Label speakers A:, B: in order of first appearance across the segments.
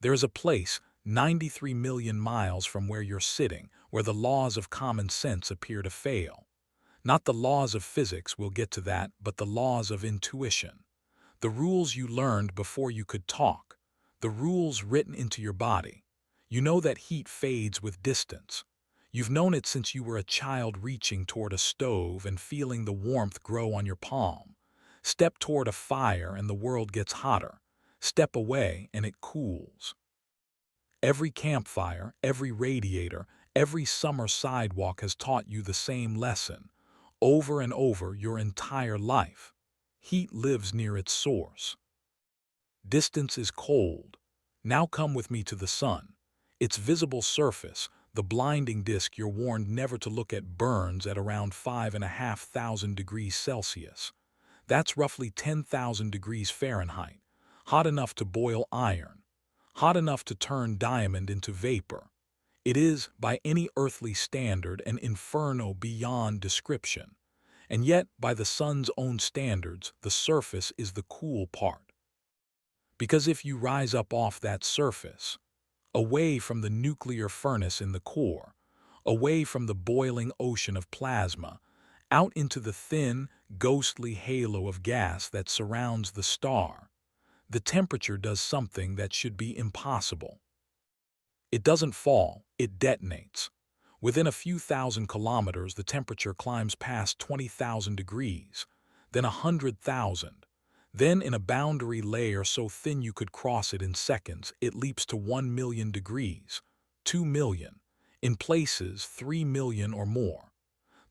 A: There is a place 93 million miles from where you're sitting where the laws of common sense appear to fail. Not the laws of physics, we'll get to that, but the laws of intuition. The rules you learned before you could talk. The rules written into your body. You know that heat fades with distance. You've known it since you were a child, reaching toward a stove and feeling the warmth grow on your palm. Step toward a fire and the world gets hotter. Step away and it cools. Every campfire, every radiator, every summer sidewalk has taught you the same lesson, over and over your entire life. Heat lives near its source. Distance is cold. Now come with me to the sun. Its visible surface, the blinding disk you're warned never to look at, burns at around 5,500 degrees Celsius. That's roughly 10,000 degrees Fahrenheit, hot enough to boil iron, hot enough to turn diamond into vapor. It is, by any earthly standard, an inferno beyond description. And yet, by the sun's own standards, the surface is the cool part. Because if you rise up off that surface, away from the nuclear furnace in the core, away from the boiling ocean of plasma, out into the thin, ghostly halo of gas that surrounds the star, the temperature does something that should be impossible. It doesn't fall, it detonates. Within a few thousand kilometers, the temperature climbs past 20,000 degrees, then 100,000. Then, in a boundary layer so thin you could cross it in seconds, it leaps to 1 million degrees, 2 million, in places 3 million or more.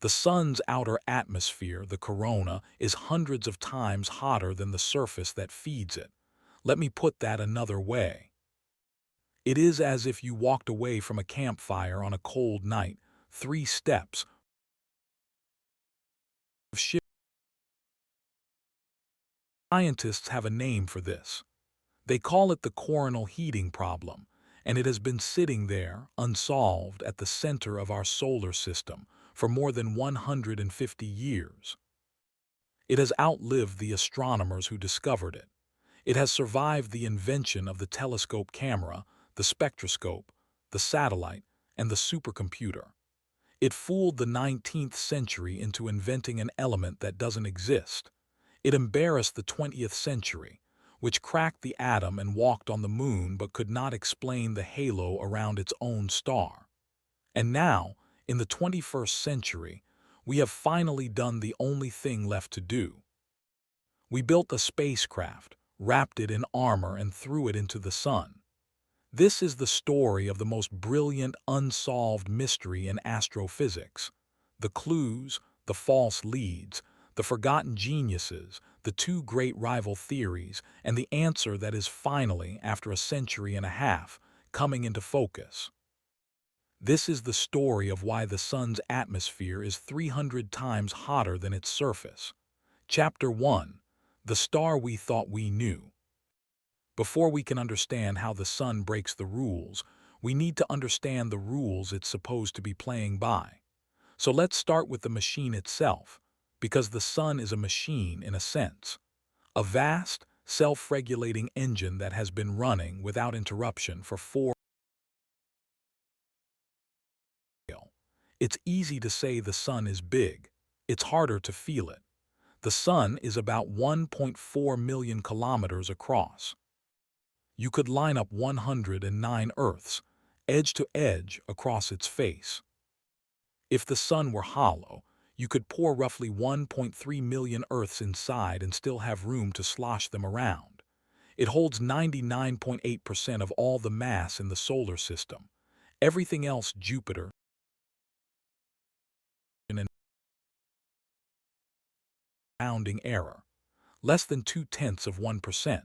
A: The sun's outer atmosphere, the corona, is hundreds of times hotter than the surface that feeds it. Let me put that another way. It is as if you walked away from a campfire on a cold night, 3 steps of shivering. Scientists have a name for this. They call it the coronal heating problem, and it has been sitting there, unsolved, at the center of our solar system for more than 150 years. It has outlived the astronomers who discovered it. It has survived the invention of the telescope camera, the spectroscope, the satellite, and the supercomputer. It fooled the 19th century into inventing an element that doesn't exist. It embarrassed the 20th century, which cracked the atom and walked on the moon but could not explain the halo around its own star. And now, in the 21st century, we have finally done the only thing left to do. We built a spacecraft, wrapped it in armor, and threw it into the sun. This is the story of the most brilliant unsolved mystery in astrophysics. The clues, the false leads, the forgotten geniuses, the two great rival theories, and the answer that is finally, after a century and a half, coming into focus. This is the story of why the sun's atmosphere is 300 times hotter than its surface. Chapter 1. The Star We Thought We Knew. Before we can understand how the sun breaks the rules, we need to understand the rules it's supposed to be playing by. So let's start with the machine itself, because the sun is a machine in a sense. A vast, self-regulating engine that has been running without interruption for 4 years. It's easy to say the sun is big. It's harder to feel it. The sun is about 1.4 million kilometers across. You could line up 109 Earths, edge to edge, across its face. If the sun were hollow, you could pour roughly 1.3 million Earths inside and still have room to slosh them around. It holds 99.8% of all the mass in the solar system. Everything else, Jupiter, and rounding error, less than 0.2%.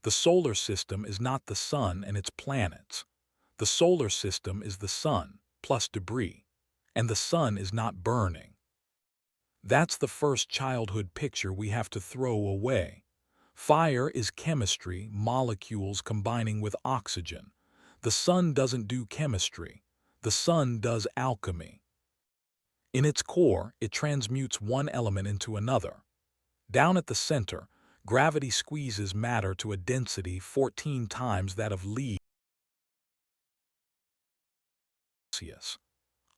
A: The solar system is not the sun and its planets. The solar system is the sun, plus debris. And the sun is not burning. That's the first childhood picture we have to throw away. Fire is chemistry, molecules combining with oxygen. The sun doesn't do chemistry. The sun does alchemy. In its core, it transmutes one element into another. Down at the center, gravity squeezes matter to a density 14 times that of lead.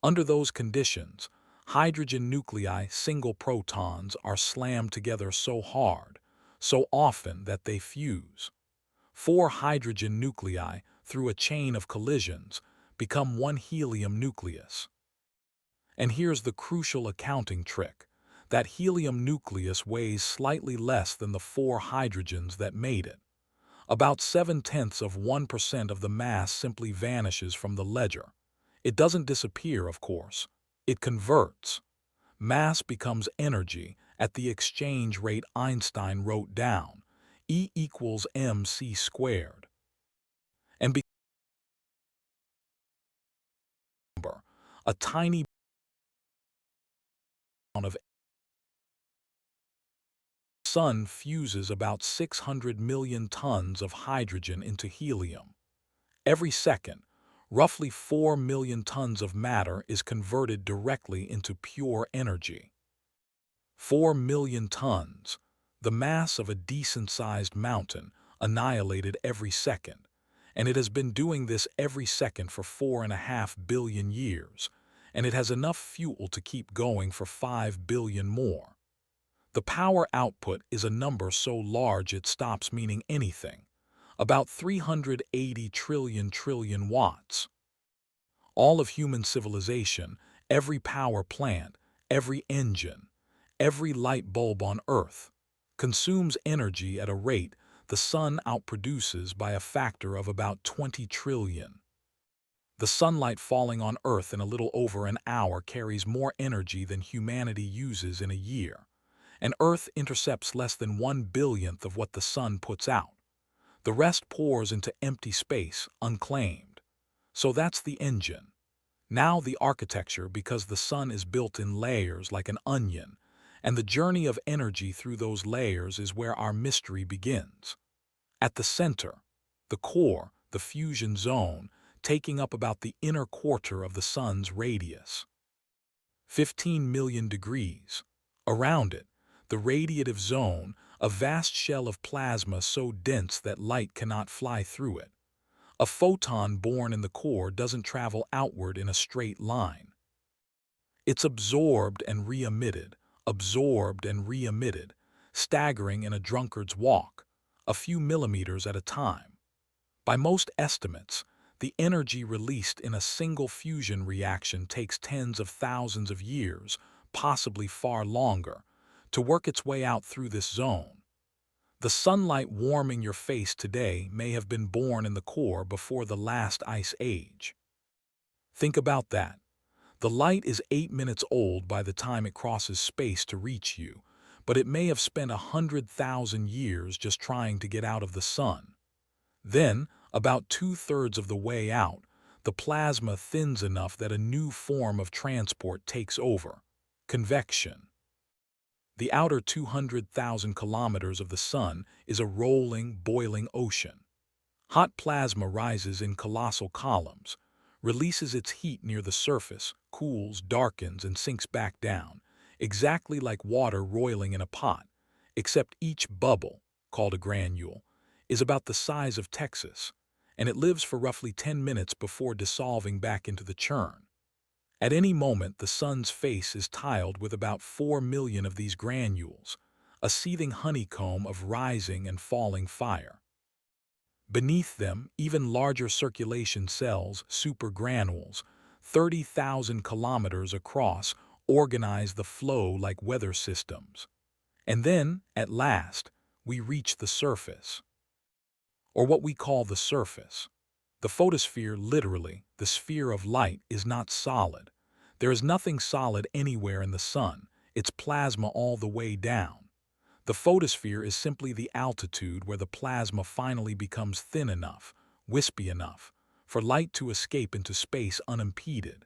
A: Under those conditions, hydrogen nuclei single protons are slammed together so hard, so often that they fuse. Four hydrogen nuclei, through a chain of collisions, become one helium nucleus. And here's the crucial accounting trick. That helium nucleus weighs slightly less than the four hydrogens that made it. About 0.7% of the mass simply vanishes from the ledger. It doesn't disappear, of course. It converts. Mass becomes energy at the exchange rate Einstein wrote down, E equals mc squared. And because a tiny amount of sun fuses about 600 million tons of hydrogen into helium. Every second, roughly 4 million tons of matter is converted directly into pure energy. 4 million tons, the mass of a decent-sized mountain, annihilated every second, and it has been doing this every second for 4.5 billion years, and it has enough fuel to keep going for 5 billion more. The power output is a number so large it stops meaning anything, about 380 trillion watts. All of human civilization, every power plant, every engine, every light bulb on Earth, consumes energy at a rate the sun outproduces by a factor of about 20 trillion. The sunlight falling on Earth in a little over an hour carries more energy than humanity uses in a year, and Earth intercepts less than 1/1000th of what the sun puts out. The rest pours into empty space, unclaimed. So that's the engine. Now the architecture, because the sun is built in layers like an onion, and the journey of energy through those layers is where our mystery begins. At the center, the core, the fusion zone, taking up about the inner quarter of the sun's radius. 15 million degrees. Around it, the radiative zone, a vast shell of plasma so dense that light cannot fly through it. A photon born in the core doesn't travel outward in a straight line. It's absorbed and re-emitted, staggering in a drunkard's walk, a few millimeters at a time. By most estimates, the energy released in a single fusion reaction takes tens of thousands of years, possibly far longer, to work its way out through this zone. The sunlight warming your face today may have been born in the core before the last ice age. Think about that. The light is 8 minutes old by the time it crosses space to reach you, but it may have spent 100,000 years just trying to get out of the sun. Then, about 2/3 of the way out, the plasma thins enough that a new form of transport takes over: convection. The outer 200,000 kilometers of the sun is a rolling, boiling ocean. Hot plasma rises in colossal columns, releases its heat near the surface, cools, darkens, and sinks back down, exactly like water roiling in a pot, except each bubble, called a granule, is about the size of Texas, and it lives for roughly 10 minutes before dissolving back into the churn. At any moment, the sun's face is tiled with about 4 million of these granules, a seething honeycomb of rising and falling fire. Beneath them, even larger circulation cells, supergranules, 30,000 kilometers across, organize the flow like weather systems. And then, at last, we reach the surface, or what we call the surface. The photosphere, literally, the sphere of light, is not solid. There is nothing solid anywhere in the sun. It's plasma all the way down. The photosphere is simply the altitude where the plasma finally becomes thin enough, wispy enough, for light to escape into space unimpeded.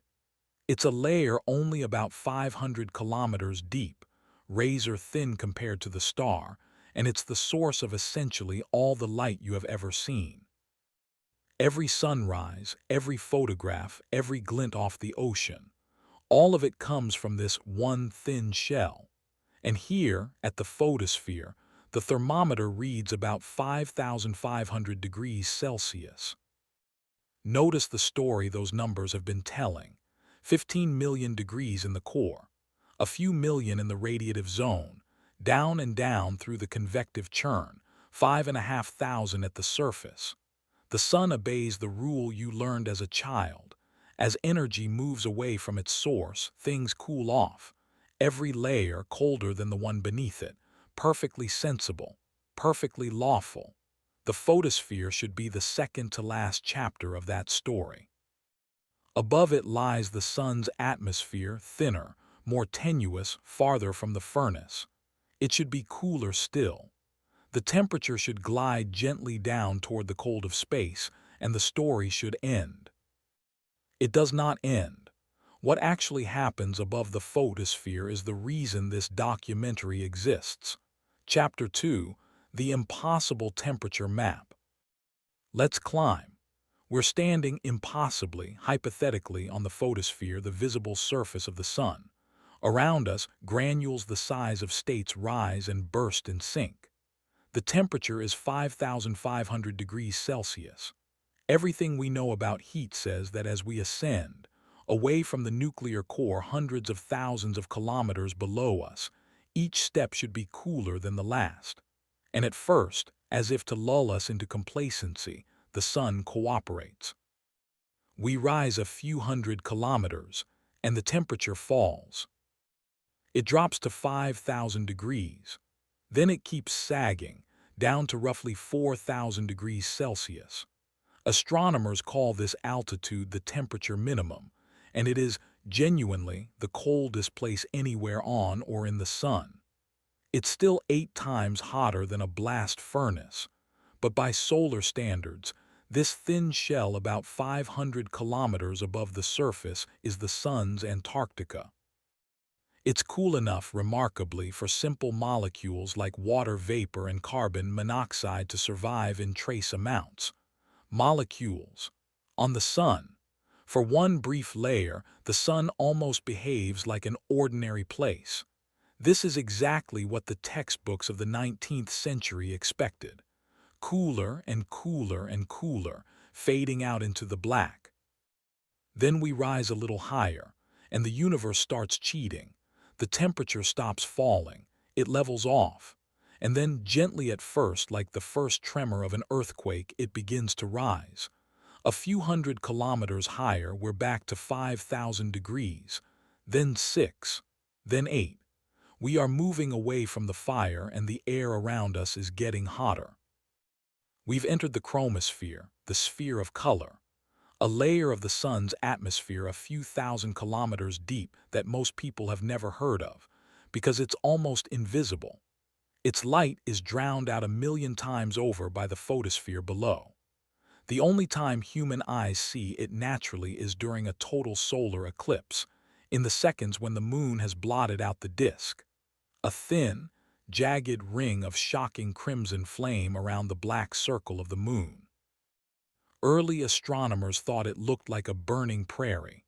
A: It's a layer only about 500 kilometers deep, razor thin compared to the star, and it's the source of essentially all the light you have ever seen. Every sunrise, every photograph, every glint off the ocean, all of it comes from this one thin shell. And here, at the photosphere, the thermometer reads about 5,500 degrees Celsius. Notice the story those numbers have been telling. 15 million degrees in the core, a few million in the radiative zone, down and down through the convective churn, 5,500 at the surface. The sun obeys the rule you learned as a child. As energy moves away from its source, things cool off. Every layer colder than the one beneath it, perfectly sensible, perfectly lawful. The photosphere should be the second to last chapter of that story. Above it lies the sun's atmosphere, thinner, more tenuous, farther from the furnace. It should be cooler still. The temperature should glide gently down toward the cold of space, and the story should end. It does not end. What actually happens above the photosphere is the reason this documentary exists. Chapter 2: The Impossible Temperature Map. Let's climb. We're standing impossibly, hypothetically, on the photosphere, the visible surface of the sun. Around us, granules the size of states rise and burst and sink. The temperature is 5,500 degrees Celsius. Everything we know about heat says that as we ascend, away from the nuclear core hundreds of thousands of kilometers below us, each step should be cooler than the last. And at first, as if to lull us into complacency, the sun cooperates. We rise a few hundred kilometers, and the temperature falls. It drops to 5,000 degrees. Then it keeps sagging, down to roughly 4,000 degrees Celsius. Astronomers call this altitude the temperature minimum, and it is genuinely the coldest place anywhere on or in the sun. It's still 8 times hotter than a blast furnace, but by solar standards, this thin shell about 500 kilometers above the surface is the sun's Antarctica. It's cool enough, remarkably, for simple molecules like water vapor and carbon monoxide to survive in trace amounts. Molecules. On the sun, for one brief layer, the sun almost behaves like an ordinary place. This is exactly what the textbooks of the 19th century expected. Cooler and cooler and cooler, fading out into the black. Then we rise a little higher, and the universe starts cheating. The temperature stops falling, it levels off, and then gently at first, like the first tremor of an earthquake, it begins to rise. A few hundred kilometers higher, we're back to 5,000 degrees, then 6, then 8. We are moving away from the fire, and the air around us is getting hotter. We've entered the chromosphere, the sphere of color, a layer of the sun's atmosphere a few thousand kilometers deep that most people have never heard of, because it's almost invisible. Its light is drowned out 1,000,000 times over by the photosphere below. The only time human eyes see it naturally is during a total solar eclipse, in the seconds when the moon has blotted out the disk. A thin, jagged ring of shocking crimson flame around the black circle of the moon. Early astronomers thought it looked like a burning prairie.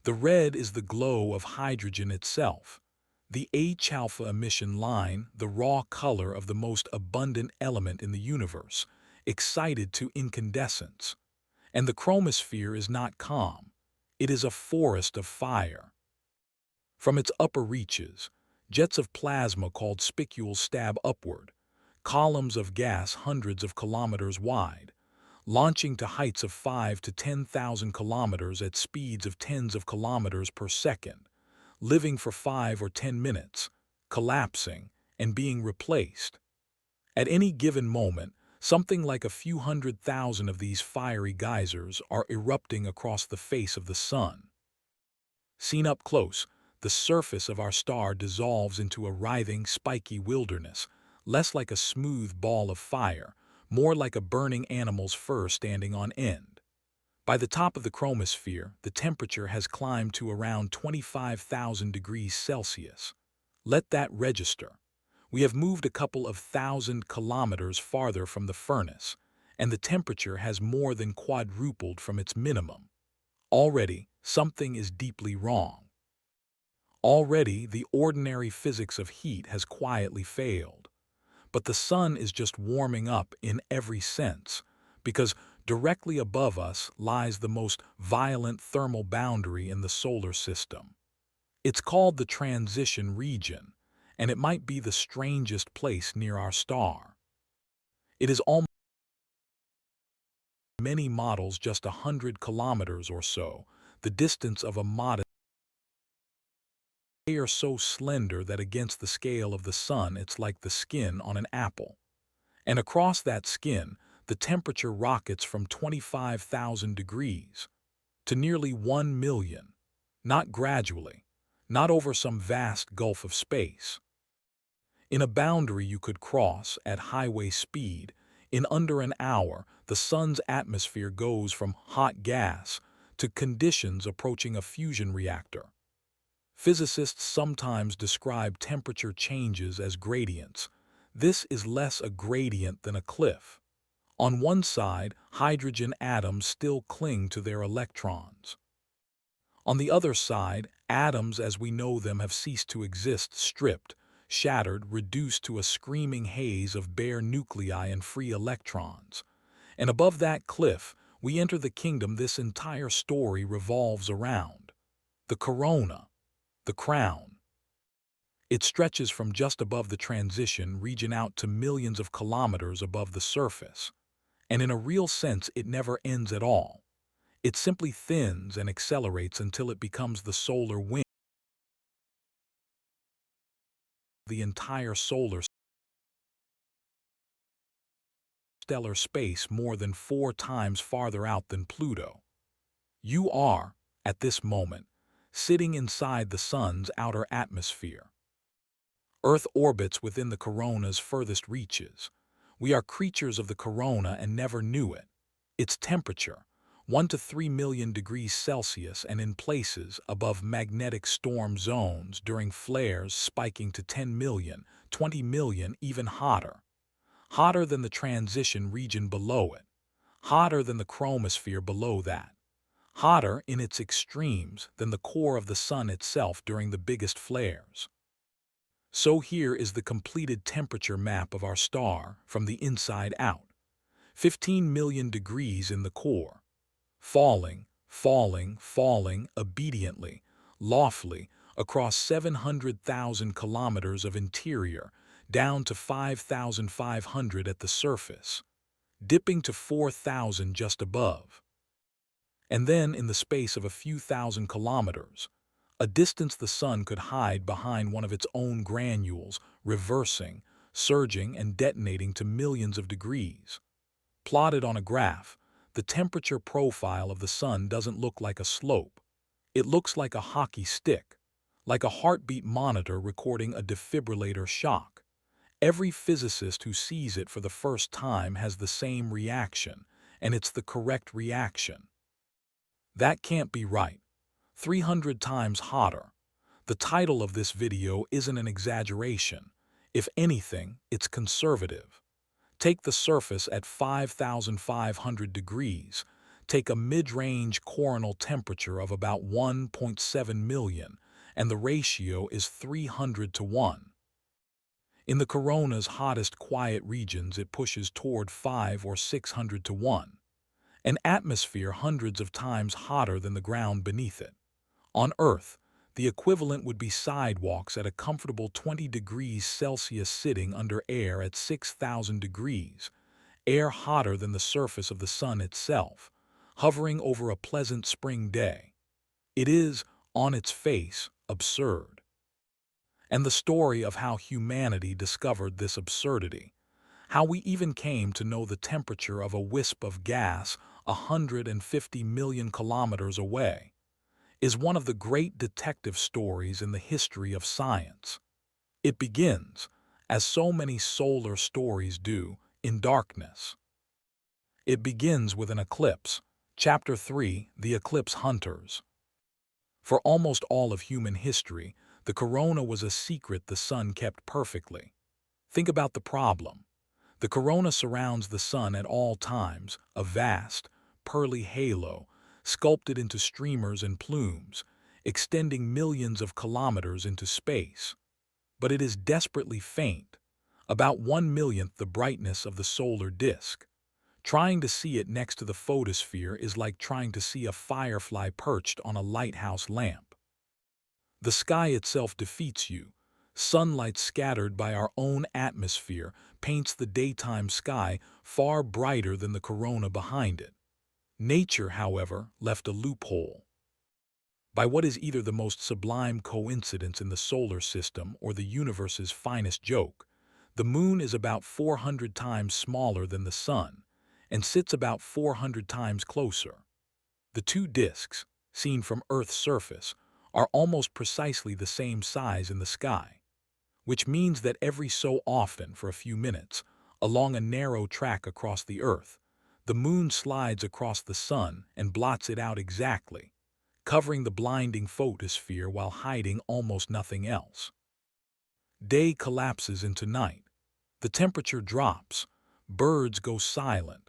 A: The red is the glow of hydrogen itself. The H-alpha emission line, the raw color of the most abundant element in the universe, excited to incandescence. And the chromosphere is not calm. It is a forest of fire. From its upper reaches, jets of plasma called spicules stab upward, columns of gas hundreds of kilometers wide, launching to heights of 5 to 10,000 kilometers at speeds of tens of kilometers per second, living for 5 or 10 minutes, collapsing, and being replaced. At any given moment, something like a few 100,000 of these fiery geysers are erupting across the face of the sun. Seen up close, the surface of our star dissolves into a writhing, spiky wilderness, less like a smooth ball of fire, more like a burning animal's fur standing on end. By the top of the chromosphere, the temperature has climbed to around 25,000 degrees Celsius. Let that register. We have moved a couple of thousand kilometers farther from the furnace, and the temperature has more than quadrupled from its minimum. Already, something is deeply wrong. Already, the ordinary physics of heat has quietly failed. But the sun is just warming up in every sense, because Directly above us lies the most violent thermal boundary in the solar system. It's called the transition region, and it might be the strangest place near our star. It is almost many models just 100 kilometers or so, the distance of a modest. They are so slender that against the scale of the sun it's like the skin on an apple. And across that skin, the temperature rockets from 25,000 degrees to nearly 1 million, not gradually, not over some vast gulf of space. In a boundary you could cross at highway speed, in under an hour, the sun's atmosphere goes from hot gas to conditions approaching a fusion reactor. Physicists sometimes describe temperature changes as gradients. This is less a gradient than a cliff. On one side, hydrogen atoms still cling to their electrons. On the other side, atoms as we know them have ceased to exist, stripped, shattered, reduced to a screaming haze of bare nuclei and free electrons. And above that cliff, we enter the kingdom this entire story revolves around. The corona, the crown. It stretches from just above the transition region out to millions of kilometers above the surface. And in a real sense, it never ends at all. It simply thins and accelerates until it becomes the solar wind. The entire solar stellar space more than 4 times farther out than Pluto. You are, at this moment, sitting inside the sun's outer atmosphere. Earth orbits within the corona's furthest reaches. We are creatures of the corona and never knew it. Its temperature, 1 to 3 million degrees Celsius, and in places above magnetic storm zones during flares spiking to 10 million, 20 million, even hotter. Hotter than the transition region below it. Hotter than the chromosphere below that. Hotter in its extremes than the core of the sun itself during the biggest flares. So here is the completed temperature map of our star from the inside out. 15 million degrees in the core. Falling, falling, falling obediently, lawfully, across 700,000 kilometers of interior, down to 5,500 at the surface, dipping to 4,000 just above. And then, in the space of a few thousand kilometers, a distance the sun could hide behind one of its own granules, reversing, surging, and detonating to millions of degrees. Plotted on a graph, the temperature profile of the sun doesn't look like a slope. It looks like a hockey stick, like a heartbeat monitor recording a defibrillator shock. Every physicist who sees it for the first time has the same reaction, and it's the correct reaction. That can't be right. 300 times hotter. The title of this video isn't an exaggeration. If anything, it's conservative. Take the surface at 5,500 degrees. Take a mid-range coronal temperature of about 1.7 million, and the ratio is 300 to 1. In the corona's hottest quiet regions, it pushes toward 5 or 600 to 1. An atmosphere hundreds of times hotter than the ground beneath it. On Earth, the equivalent would be sidewalks at a comfortable 20 degrees Celsius sitting under air at 6,000 degrees, air hotter than the surface of the sun itself, hovering over a pleasant spring day. It is, on its face, absurd. And the story of how humanity discovered this absurdity, how we even came to know the temperature of a wisp of gas 150 million kilometers away, is one of the great detective stories in the history of science. It begins, as so many solar stories do, in darkness. It begins with an eclipse. Chapter 3, The Eclipse Hunters. For almost all of human history, the corona was a secret the sun kept perfectly. Think about the problem. The corona surrounds the sun at all times, a vast, pearly halo, sculpted into streamers and plumes, extending millions of kilometers into space. But it is desperately faint, about 1/millionth the brightness of the solar disk. Trying to see it next to the photosphere is like trying to see a firefly perched on a lighthouse lamp. The sky itself defeats you. Sunlight scattered by our own atmosphere paints the daytime sky far brighter than the corona behind it. Nature, however, left a loophole. By what is either the most sublime coincidence in the solar system or the universe's finest joke, the moon is about 400 times smaller than the sun and sits about 400 times closer. The two disks, seen from Earth's surface, are almost precisely the same size in the sky, which means that every so often, for a few minutes, along a narrow track across the Earth, the moon slides across the sun and blots it out exactly, covering the blinding photosphere while hiding almost nothing else. Day collapses into night. The temperature drops, birds go silent,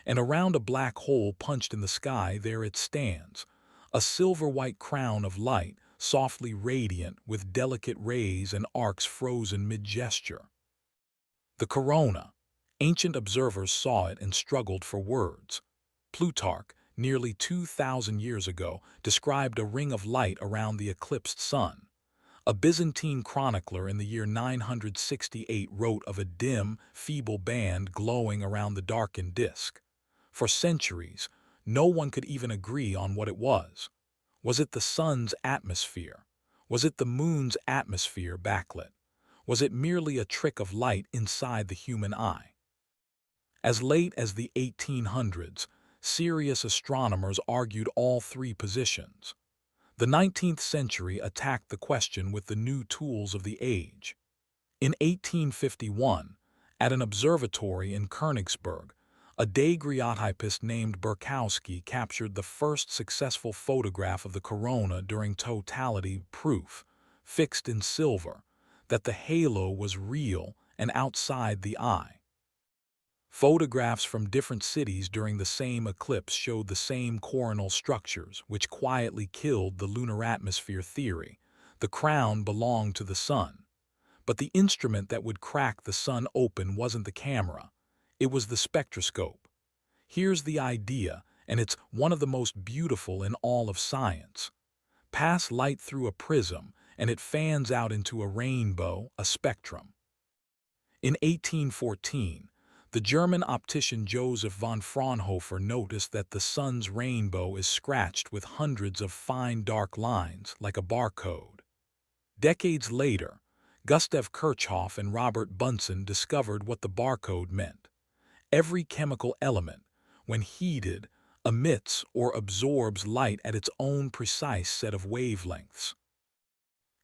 A: and around a black hole punched in the sky there it stands, a silver-white crown of light, softly radiant with delicate rays and arcs frozen mid-gesture. The corona. Ancient observers saw it and struggled for words. Plutarch, nearly 2,000 years ago, described a ring of light around the eclipsed sun. A Byzantine chronicler in the year 968 wrote of a dim, feeble band glowing around the darkened disk. For centuries, no one could even agree on what it was. Was it the sun's atmosphere? Was it the moon's atmosphere backlit? Was it merely a trick of light inside the human eye? As late as the 1800s, serious astronomers argued all three positions. The 19th century attacked the question with the new tools of the age. In 1851, at an observatory in Königsberg, a daguerreotypist named Burkowski captured the first successful photograph of the corona during totality proof, fixed in silver, that the halo was real and outside the eye. Photographs from different cities during the same eclipse showed the same coronal structures, which quietly killed the lunar atmosphere theory. The crown belonged to the sun. But the instrument that would crack the sun open wasn't the camera. It was the spectroscope. Here's the idea, and it's one of the most beautiful in all of science. Pass light through a prism, and it fans out into a rainbow, a spectrum. In 1814, the German optician Joseph von Fraunhofer noticed that the sun's rainbow is scratched with hundreds of fine dark lines, like a barcode. Decades later, Gustav Kirchhoff and Robert Bunsen discovered what the barcode meant. Every chemical element, when heated, emits or absorbs light at its own precise set of wavelengths,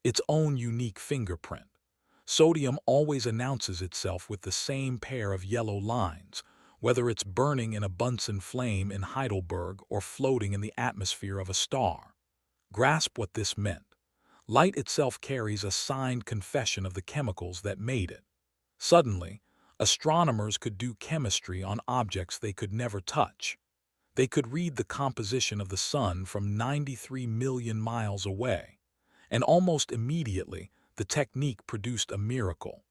A: its own unique fingerprint. Sodium always announces itself with the same pair of yellow lines, whether it's burning in a Bunsen flame in Heidelberg or floating in the atmosphere of a star. Grasp what this meant. Light itself carries a signed confession of the chemicals that made it. Suddenly, astronomers could do chemistry on objects they could never touch. They could read the composition of the sun from 93 million miles away, and almost immediately, the technique produced a miracle.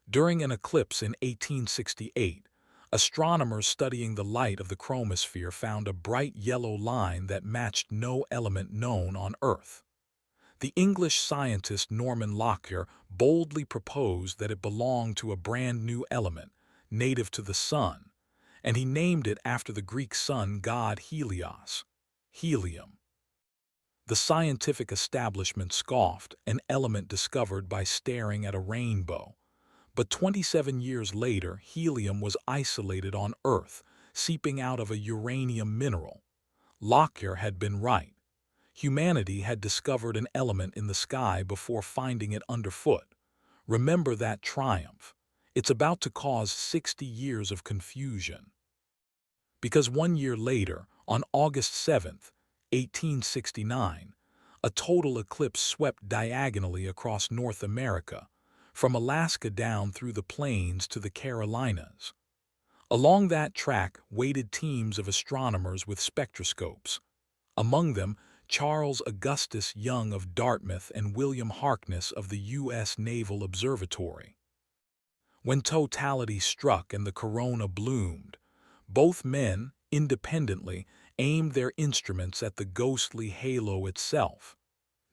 A: During an eclipse in 1868, astronomers studying the light of the chromosphere found a bright yellow line that matched no element known on Earth. The English scientist Norman Lockyer boldly proposed that it belonged to a brand new element, native to the sun, and he named it after the Greek sun god Helios, helium. The scientific establishment scoffed, an element discovered by staring at a rainbow. But 27 years later, helium was isolated on Earth, seeping out of a uranium mineral. Lockyer had been right. Humanity had discovered an element in the sky before finding it underfoot. Remember that triumph. It's about to cause 60 years of confusion. Because 1 year later, on August 7th, 1869, a total eclipse swept diagonally across North America, from Alaska down through the plains to the Carolinas. Along that track waited teams of astronomers with spectroscopes. Among them, Charles Augustus Young of Dartmouth and William Harkness of the U.S. Naval Observatory. When totality struck and the corona bloomed, Both men, independently, aimed their instruments at the ghostly halo itself.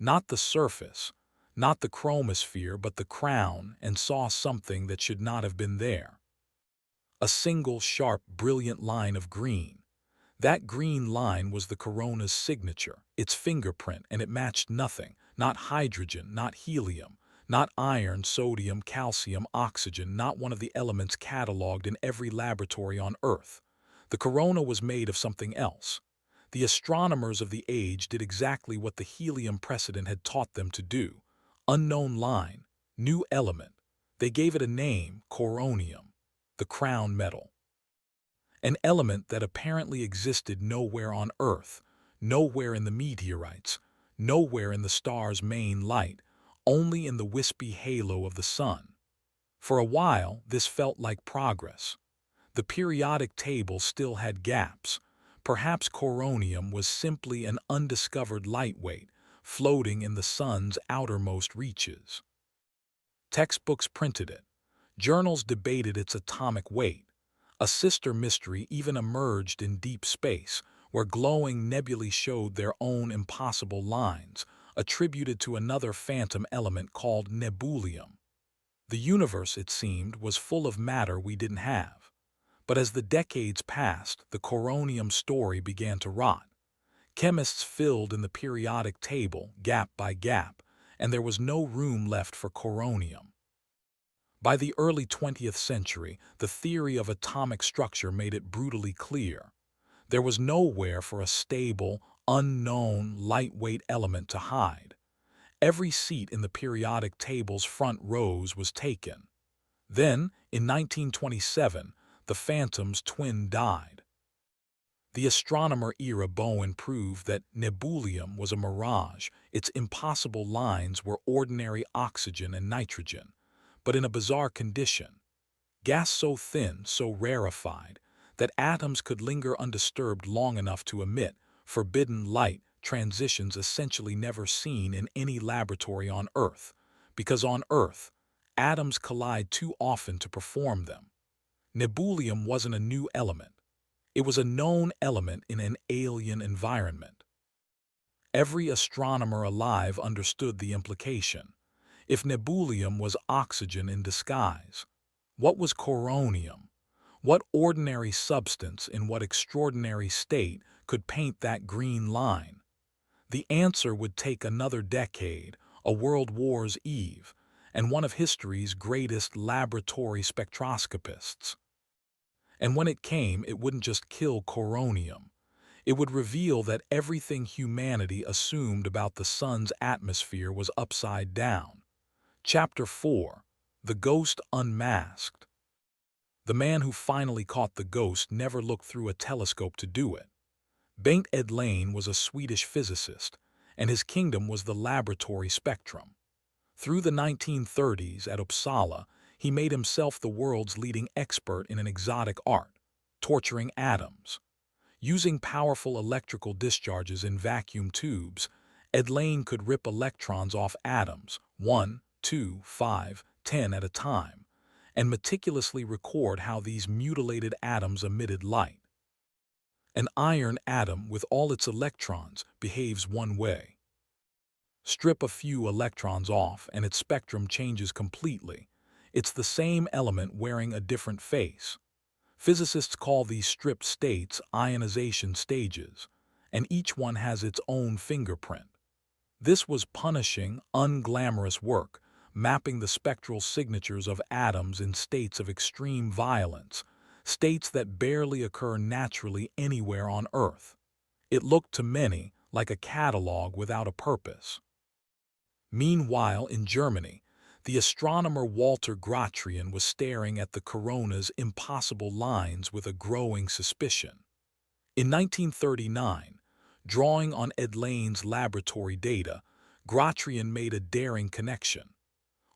A: Not the surface, not the chromosphere, but the crown, and saw something that should not have been there. A single sharp, brilliant line of green. That green line was the corona's signature, its fingerprint, and it matched nothing, not hydrogen, not helium, not iron, sodium, calcium, oxygen, not one of the elements cataloged in every laboratory on Earth. The corona was made of something else. The astronomers of the age did exactly what the helium precedent had taught them to do. Unknown line, new element. They gave it a name, coronium, the crown metal. An element that apparently existed nowhere on Earth, nowhere in the meteorites, nowhere in the star's main light, only in the wispy halo of the sun. For a while, this felt like progress. The periodic table still had gaps. Perhaps coronium was simply an undiscovered lightweight, floating in the sun's outermost reaches. Textbooks printed it. Journals debated its atomic weight. A sister mystery even emerged in deep space, where glowing nebulae showed their own impossible lines, attributed to another phantom element called nebulium. The universe, it seemed, was full of matter we didn't have. But as the decades passed, the coronium story began to rot. Chemists filled in the periodic table, gap by gap, and there was no room left for coronium. By the early 20th century, the theory of atomic structure made it brutally clear. There was nowhere for a stable, unknown, lightweight element to hide. Every seat in the periodic table's front rows was taken. Then, in 1927, the phantom's twin died. The astronomer-era Bowen proved that nebulium was a mirage. Its impossible lines were ordinary oxygen and nitrogen, but in a bizarre condition. Gas so thin, so rarefied, that atoms could linger undisturbed long enough to emit forbidden light, transitions essentially never seen in any laboratory on Earth, because on Earth, atoms collide too often to perform them. Nebulium wasn't a new element. It was a known element in an alien environment. Every astronomer alive understood the implication. If nebulium was oxygen in disguise, what was coronium? What ordinary substance in what extraordinary state could paint that green line? The answer would take another decade, a World War's eve, and one of history's greatest laboratory spectroscopists. And when it came, it wouldn't just kill coronium. It would reveal that everything humanity assumed about the sun's atmosphere was upside down. Chapter 4: The Ghost Unmasked. The man who finally caught the ghost never looked through a telescope to do it. Bengt Edlane was a Swedish physicist, and his kingdom was the laboratory spectrum. Through the 1930s at Uppsala, he made himself the world's leading expert in an exotic art, torturing atoms. Using powerful electrical discharges in vacuum tubes, Edlane could rip electrons off atoms, 1, 2, 5, 10 at a time, and meticulously record how these mutilated atoms emitted light. An iron atom with all its electrons behaves one way. Strip a few electrons off and its spectrum changes completely. It's the same element wearing a different face. Physicists call these stripped states ionization stages, and each one has its own fingerprint. This was punishing, unglamorous work, mapping the spectral signatures of atoms in states of extreme violence, states that barely occur naturally anywhere on Earth. It looked to many like a catalog without a purpose. Meanwhile, in Germany, the astronomer Walter Grotrian was staring at the corona's impossible lines with a growing suspicion. In 1939, drawing on Edlane's laboratory data, Grotrian made a daring connection.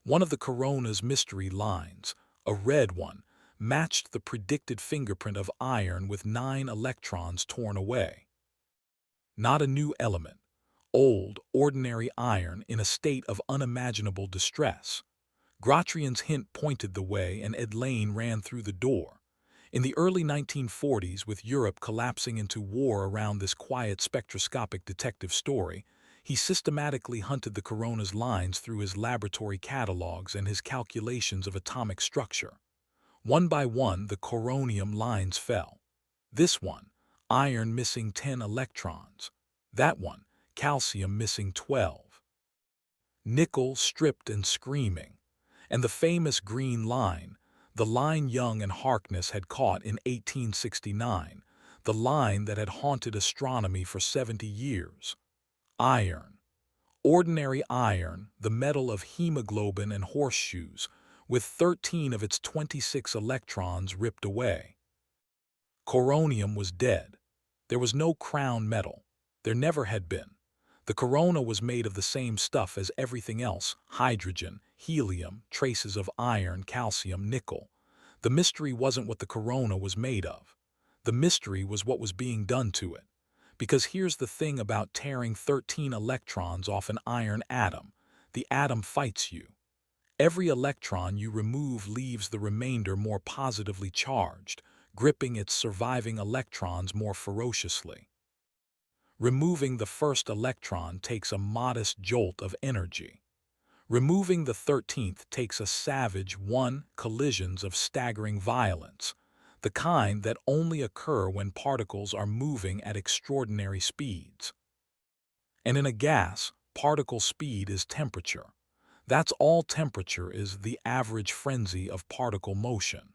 A: One of the corona's mystery lines, a red one, matched the predicted fingerprint of iron with 9 electrons torn away. Not a new element. Old, ordinary iron in a state of unimaginable distress. Grotrian's hint pointed the way and Edlane ran through the door. In the early 1940s, with Europe collapsing into war around this quiet spectroscopic detective story, he systematically hunted the corona's lines through his laboratory catalogs and his calculations of atomic structure. One by one, the coronium lines fell. This one, iron missing 10 electrons. That one, calcium missing 12. Nickel stripped and screaming. And the famous green line, the line Young and Harkness had caught in 1869, the line that had haunted astronomy for 70 years. Iron. Ordinary iron, the metal of hemoglobin and horseshoes, with 13 of its 26 electrons ripped away. Coronium was dead. There was no crown metal. There never had been. The corona was made of the same stuff as everything else: hydrogen, helium, traces of iron, calcium, nickel. The mystery wasn't what the corona was made of. The mystery was what was being done to it. Because here's the thing about tearing 13 electrons off an iron atom: the atom fights you. Every electron you remove leaves the remainder more positively charged, gripping its surviving electrons more ferociously. Removing the first electron takes a modest jolt of energy. Removing the 13th takes a savage collisions of staggering violence, the kind that only occur when particles are moving at extraordinary speeds. And in a gas, particle speed is temperature. That's all temperature is, the average frenzy of particle motion.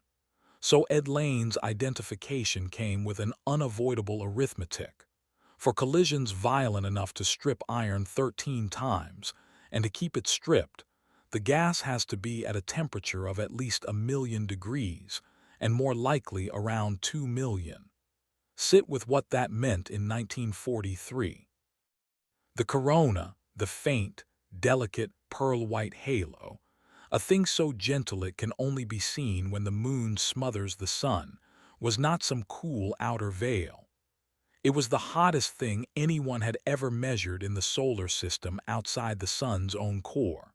A: So Ed Lane's identification came with an unavoidable arithmetic. For collisions violent enough to strip iron 13 times, and to keep it stripped, the gas has to be at a temperature of at least 1,000,000 degrees, and more likely around 2,000,000. Sit with what that meant in 1943. The corona, the faint, delicate, pearl-white halo, a thing so gentle it can only be seen when the moon smothers the sun, was not some cool outer veil. It was the hottest thing anyone had ever measured in the solar system outside the sun's own core.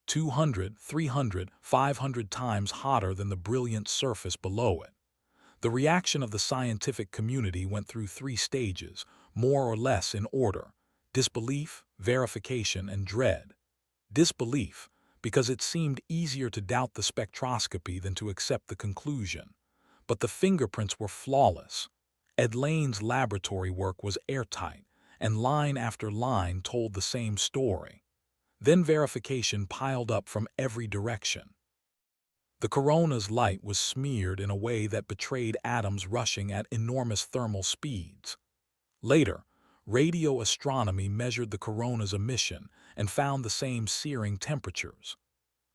A: 200, 300, 500 times hotter than the brilliant surface below it. The reaction of the scientific community went through 3 stages, more or less in order: disbelief, verification, and dread. Disbelief, because it seemed easier to doubt the spectroscopy than to accept the conclusion. But the fingerprints were flawless. Ed Lane's laboratory work was airtight, and line after line told the same story. Then verification piled up from every direction. The corona's light was smeared in a way that betrayed atoms rushing at enormous thermal speeds. Later, radio astronomy measured the corona's emission and found the same searing temperatures.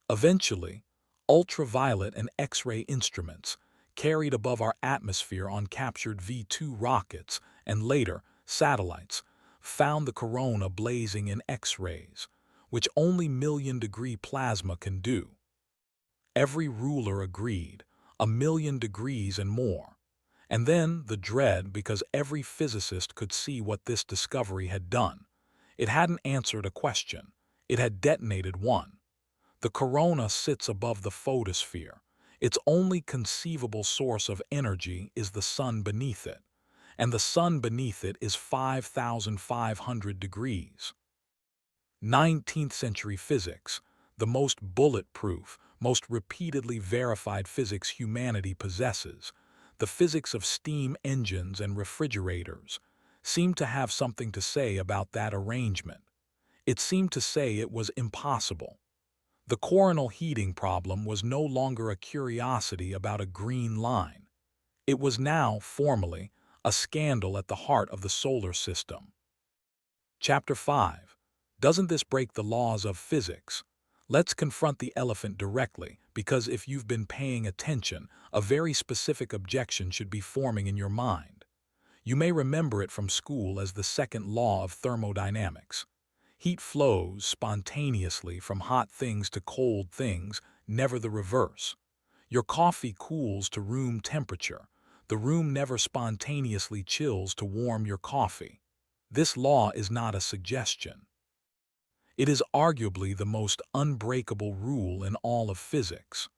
A: Eventually, ultraviolet and X-ray instruments, carried above our atmosphere on captured V-2 rockets, and later, satellites, found the corona blazing in X-rays, which only million-degree plasma can do. Every ruler agreed, 1,000,000 degrees and more. And then the dread, because every physicist could see what this discovery had done. It hadn't answered a question. It had detonated one. The corona sits above the photosphere. Its only conceivable source of energy is the sun beneath it, and the sun beneath it is 5,500 degrees. 19th century physics, the most bulletproof, most repeatedly verified physics humanity possesses, the physics of steam engines and refrigerators, seemed to have something to say about that arrangement. It seemed to say it was impossible. The coronal heating problem was no longer a curiosity about a green line. It was now, formally, a scandal at the heart of the solar system. Chapter 5. Doesn't this break the laws of physics? Let's confront the elephant directly, because if you've been paying attention, a very specific objection should be forming in your mind. You may remember it from school as the second law of thermodynamics. Heat flows spontaneously from hot things to cold things, never the reverse. Your coffee cools to room temperature. The room never spontaneously chills to warm your coffee. This law is not a suggestion. It is arguably the most unbreakable rule in all of physics.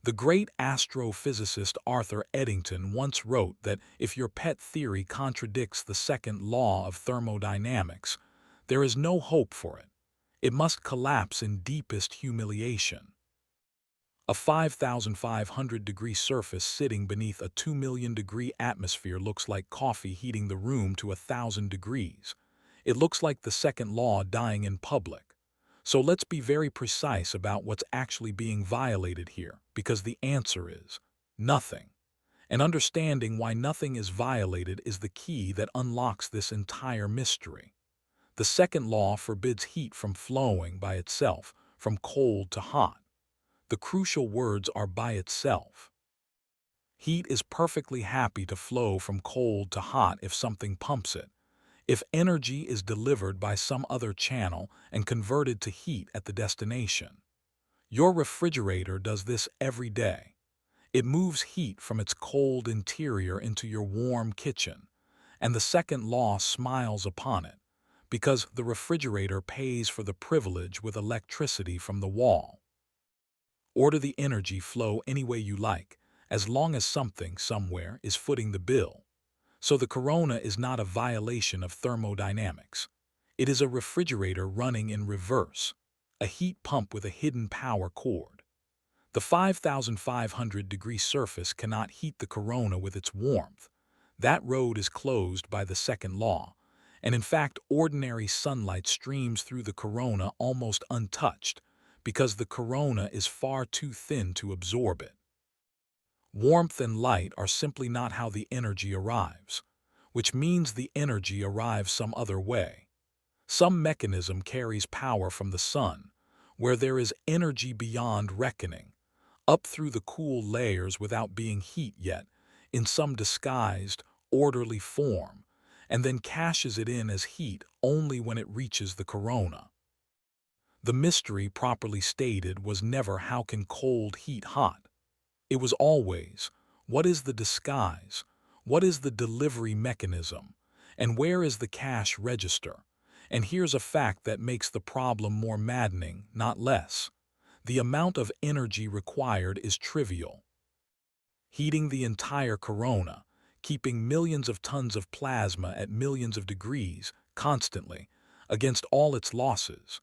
A: The great astrophysicist Arthur Eddington once wrote that if your pet theory contradicts the second law of thermodynamics, there is no hope for it. It must collapse in deepest humiliation. A 5,500-degree surface sitting beneath a 2 million-degree atmosphere looks like coffee heating the room to 1,000 degrees. It looks like the second law dying in public. So let's be very precise about what's actually being violated here, because the answer is nothing. And understanding why nothing is violated is the key that unlocks this entire mystery. The second law forbids heat from flowing by itself, from cold to hot. The crucial words are by itself. Heat is perfectly happy to flow from cold to hot if something pumps it. If energy is delivered by some other channel and converted to heat at the destination. Your refrigerator does this every day. It moves heat from its cold interior into your warm kitchen, and the second law smiles upon it, because the refrigerator pays for the privilege with electricity from the wall. Order the energy flow any way you like, as long as something somewhere is footing the bill. So the corona is not a violation of thermodynamics. It is a refrigerator running in reverse, a heat pump with a hidden power cord. The 5,500-degree surface cannot heat the corona with its warmth. That road is closed by the second law, and in fact ordinary sunlight streams through the corona almost untouched, because the corona is far too thin to absorb it. Warmth and light are simply not how the energy arrives, which means the energy arrives some other way. Some mechanism carries power from the sun, where there is energy beyond reckoning, up through the cool layers without being heat yet, in some disguised, orderly form, and then cashes it in as heat only when it reaches the corona. The mystery, properly stated, was never how can cold heat hot. It was always, what is the disguise? What is the delivery mechanism? And where is the cash register? And here's a fact that makes the problem more maddening, not less. The amount of energy required is trivial. Heating the entire corona, keeping millions of tons of plasma at millions of degrees, constantly, against all its losses,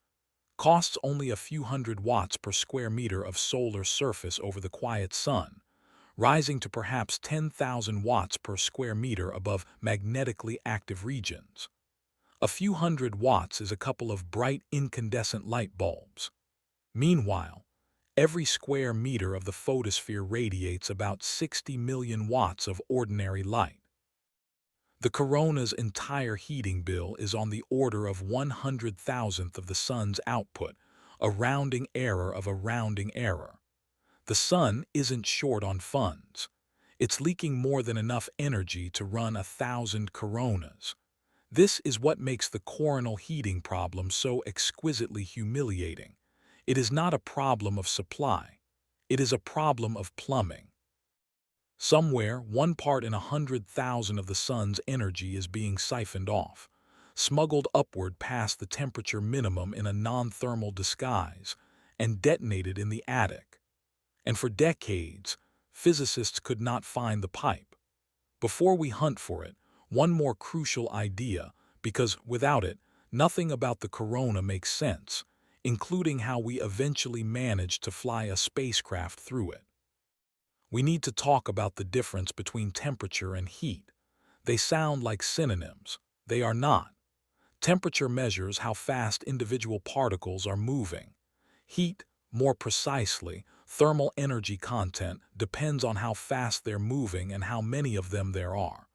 A: costs only a few hundred watts per square meter of solar surface over the quiet sun, rising to perhaps 10,000 watts per square meter above magnetically active regions. A few hundred watts is a couple of bright incandescent light bulbs. Meanwhile, every square meter of the photosphere radiates about 60 million watts of ordinary light. The corona's entire heating bill is on the order of 100,000th of the sun's output, a rounding error of a rounding error. The sun isn't short on funds. It's leaking more than enough energy to run 1,000 coronas. This is what makes the coronal heating problem so exquisitely humiliating. It is not a problem of supply. It is a problem of plumbing. Somewhere, 1 part in 100,000 of the sun's energy is being siphoned off, smuggled upward past the temperature minimum in a non-thermal disguise, and detonated in the attic. And for decades, physicists could not find the pipe. Before we hunt for it, one more crucial idea, because without it, nothing about the corona makes sense, including how we eventually managed to fly a spacecraft through it. We need to talk about the difference between temperature and heat. They sound like synonyms. They are not. Temperature measures how fast individual particles are moving. Heat, more precisely, thermal energy content, depends on how fast they're moving and how many of them there are.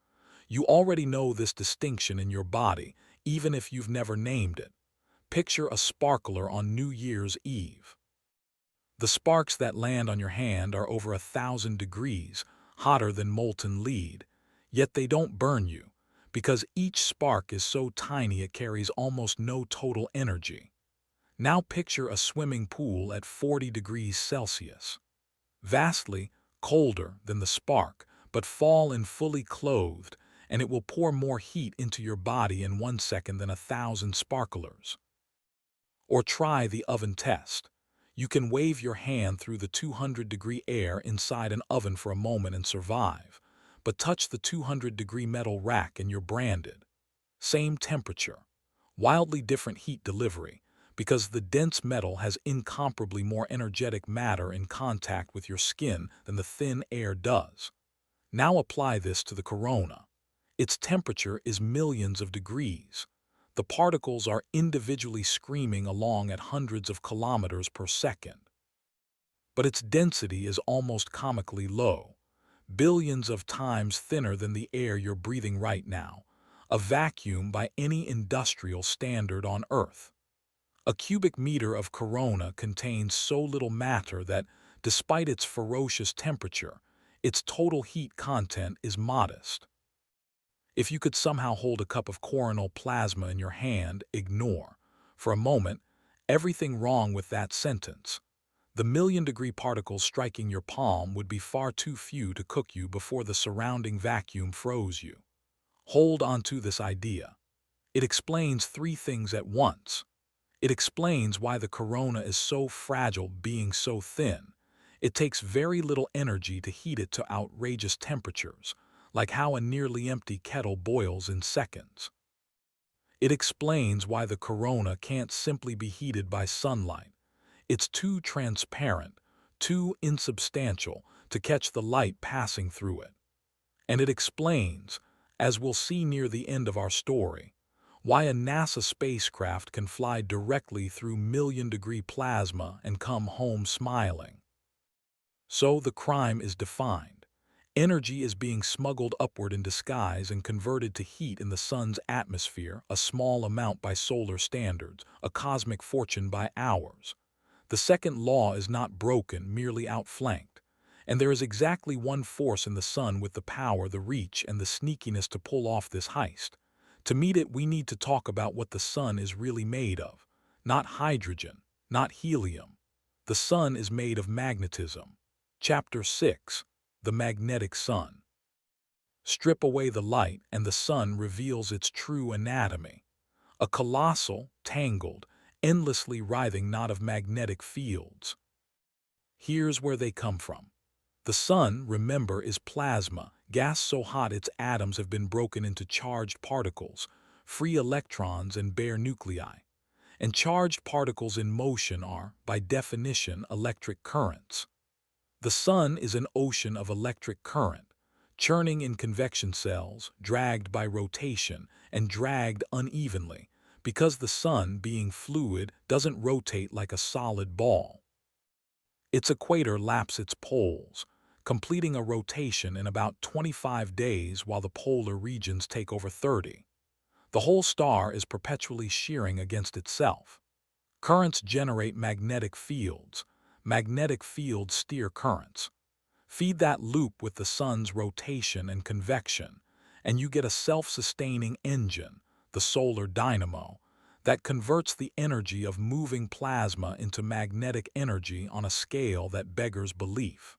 A: You already know this distinction in your body, even if you've never named it. Picture a sparkler on New Year's Eve. The sparks that land on your hand are over 1,000 degrees, hotter than molten lead, yet they don't burn you, because each spark is so tiny it carries almost no total energy. Now picture a swimming pool at 40 degrees Celsius. Vastly colder than the spark, but fall in fully clothed, and it will pour more heat into your body in 1 second than 1,000 sparklers. Or try the oven test. You can wave your hand through the 200-degree air inside an oven for a moment and survive, but touch the 200-degree metal rack and you're branded. Same temperature, wildly different heat delivery, because the dense metal has incomparably more energetic matter in contact with your skin than the thin air does. Now apply this to the corona. Its temperature is millions of degrees. The particles are individually screaming along at hundreds of kilometers per second. But its density is almost comically low, billions of times thinner than the air you're breathing right now, a vacuum by any industrial standard on Earth. A cubic meter of corona contains so little matter that, despite its ferocious temperature, its total heat content is modest. If you could somehow hold a cup of coronal plasma in your hand, ignore, for a moment, everything wrong with that sentence. The million-degree particles striking your palm would be far too few to cook you before the surrounding vacuum froze you. Hold on to this idea. It explains three things at once. It explains why the corona is so fragile being so thin. It takes very little energy to heat it to outrageous temperatures, like how a nearly empty kettle boils in seconds. It explains why the corona can't simply be heated by sunlight. It's too transparent, too insubstantial to catch the light passing through it. And it explains, as we'll see near the end of our story, why a NASA spacecraft can fly directly through million-degree plasma and come home smiling. So the crime is defined. Energy is being smuggled upward in disguise and converted to heat in the sun's atmosphere, a small amount by solar standards, a cosmic fortune by ours. The second law is not broken, merely outflanked. And there is exactly one force in the sun with the power, the reach, and the sneakiness to pull off this heist. To meet it, we need to talk about what the sun is really made of. Not hydrogen, not helium. The sun is made of magnetism. Chapter 6. The Magnetic Sun. Strip away the light and the sun reveals its true anatomy. A colossal, tangled, endlessly writhing knot of magnetic fields. Here's where they come from. The sun, remember, is plasma, gas so hot its atoms have been broken into charged particles, free electrons and bare nuclei. And charged particles in motion are, by definition, electric currents. The sun is an ocean of electric current, churning in convection cells, dragged by rotation, and dragged unevenly, because the sun, being fluid, doesn't rotate like a solid ball. Its equator laps its poles, completing a rotation in about 25 days while the polar regions take over 30. The whole star is perpetually shearing against itself. Currents generate magnetic fields. Magnetic fields steer currents. Feed that loop with the sun's rotation and convection, and you get a self-sustaining engine, the solar dynamo, that converts the energy of moving plasma into magnetic energy on a scale that beggars belief.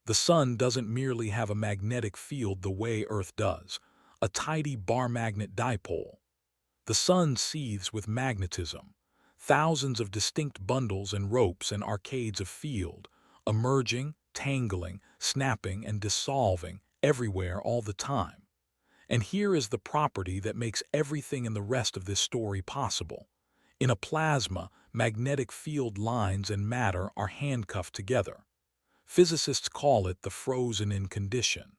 A: The sun doesn't merely have a magnetic field the way Earth does, a tidy bar magnet dipole. The sun seethes with magnetism, thousands of distinct bundles and ropes and arcades of field, emerging, tangling, snapping, and dissolving everywhere all the time. And here is the property that makes everything in the rest of this story possible. In a plasma, magnetic field lines and matter are handcuffed together. Physicists call it the frozen-in condition.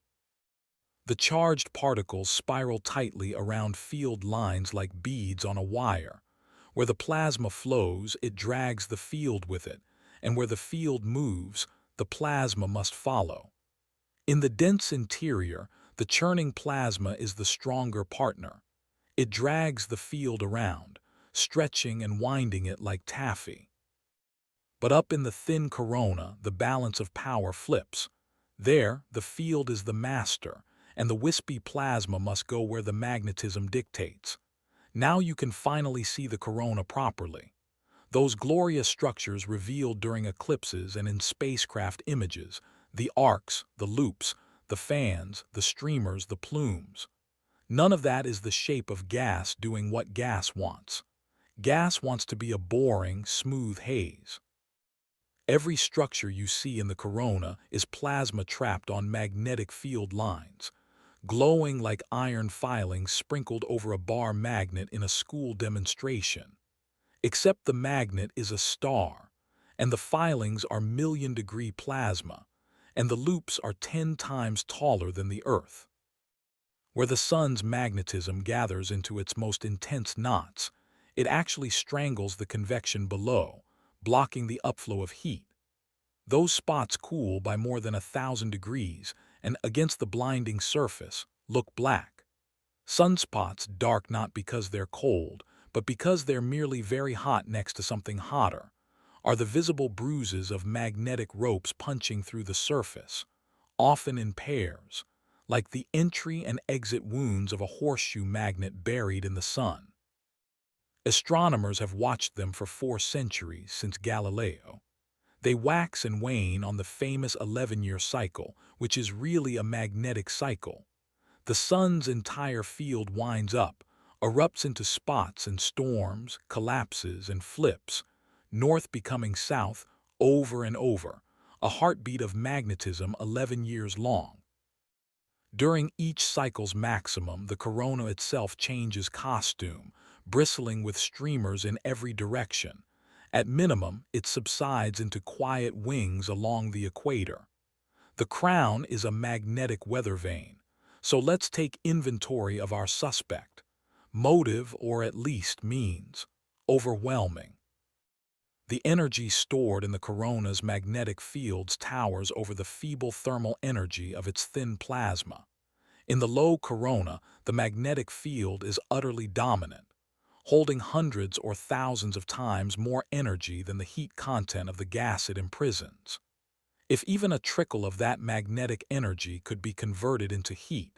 A: The charged particles spiral tightly around field lines like beads on a wire. Where the plasma flows, it drags the field with it, and where the field moves, the plasma must follow. In the dense interior, the churning plasma is the stronger partner. It drags the field around, stretching and winding it like taffy. But up in the thin corona, the balance of power flips. There, the field is the master, and the wispy plasma must go where the magnetism dictates. Now you can finally see the corona properly. Those glorious structures revealed during eclipses and in spacecraft images, the arcs, the loops, the fans, the streamers, the plumes. None of that is the shape of gas doing what gas wants. Gas wants to be a boring, smooth haze. Every structure you see in the corona is plasma trapped on magnetic field lines, glowing like iron filings sprinkled over a bar magnet in a school demonstration. Except the magnet is a star, and the filings are million-degree plasma, and the loops are 10 times taller than the Earth. Where the sun's magnetism gathers into its most intense knots, it actually strangles the convection below, blocking the upflow of heat. Those spots cool by more than 1,000 degrees and, against the blinding surface, look black. Sunspots dark not because they're cold, but because they're merely very hot next to something hotter, are the visible bruises of magnetic ropes punching through the surface, often in pairs, like the entry and exit wounds of a horseshoe magnet buried in the sun. Astronomers have watched them for 4 centuries since Galileo. They wax and wane on the famous 11-year cycle, which is really a magnetic cycle. The sun's entire field winds up, erupts into spots and storms, collapses and flips, north becoming south over and over, a heartbeat of magnetism 11 years long. During each cycle's maximum, the corona itself changes costume, bristling with streamers in every direction. At minimum, it subsides into quiet wings along the equator. The crown is a magnetic weather vane, so let's take inventory of our suspect. Motive, or at least means. Overwhelming. The energy stored in the corona's magnetic fields towers over the feeble thermal energy of its thin plasma. In the low corona, the magnetic field is utterly dominant, holding hundreds or thousands of times more energy than the heat content of the gas it imprisons. If even a trickle of that magnetic energy could be converted into heat,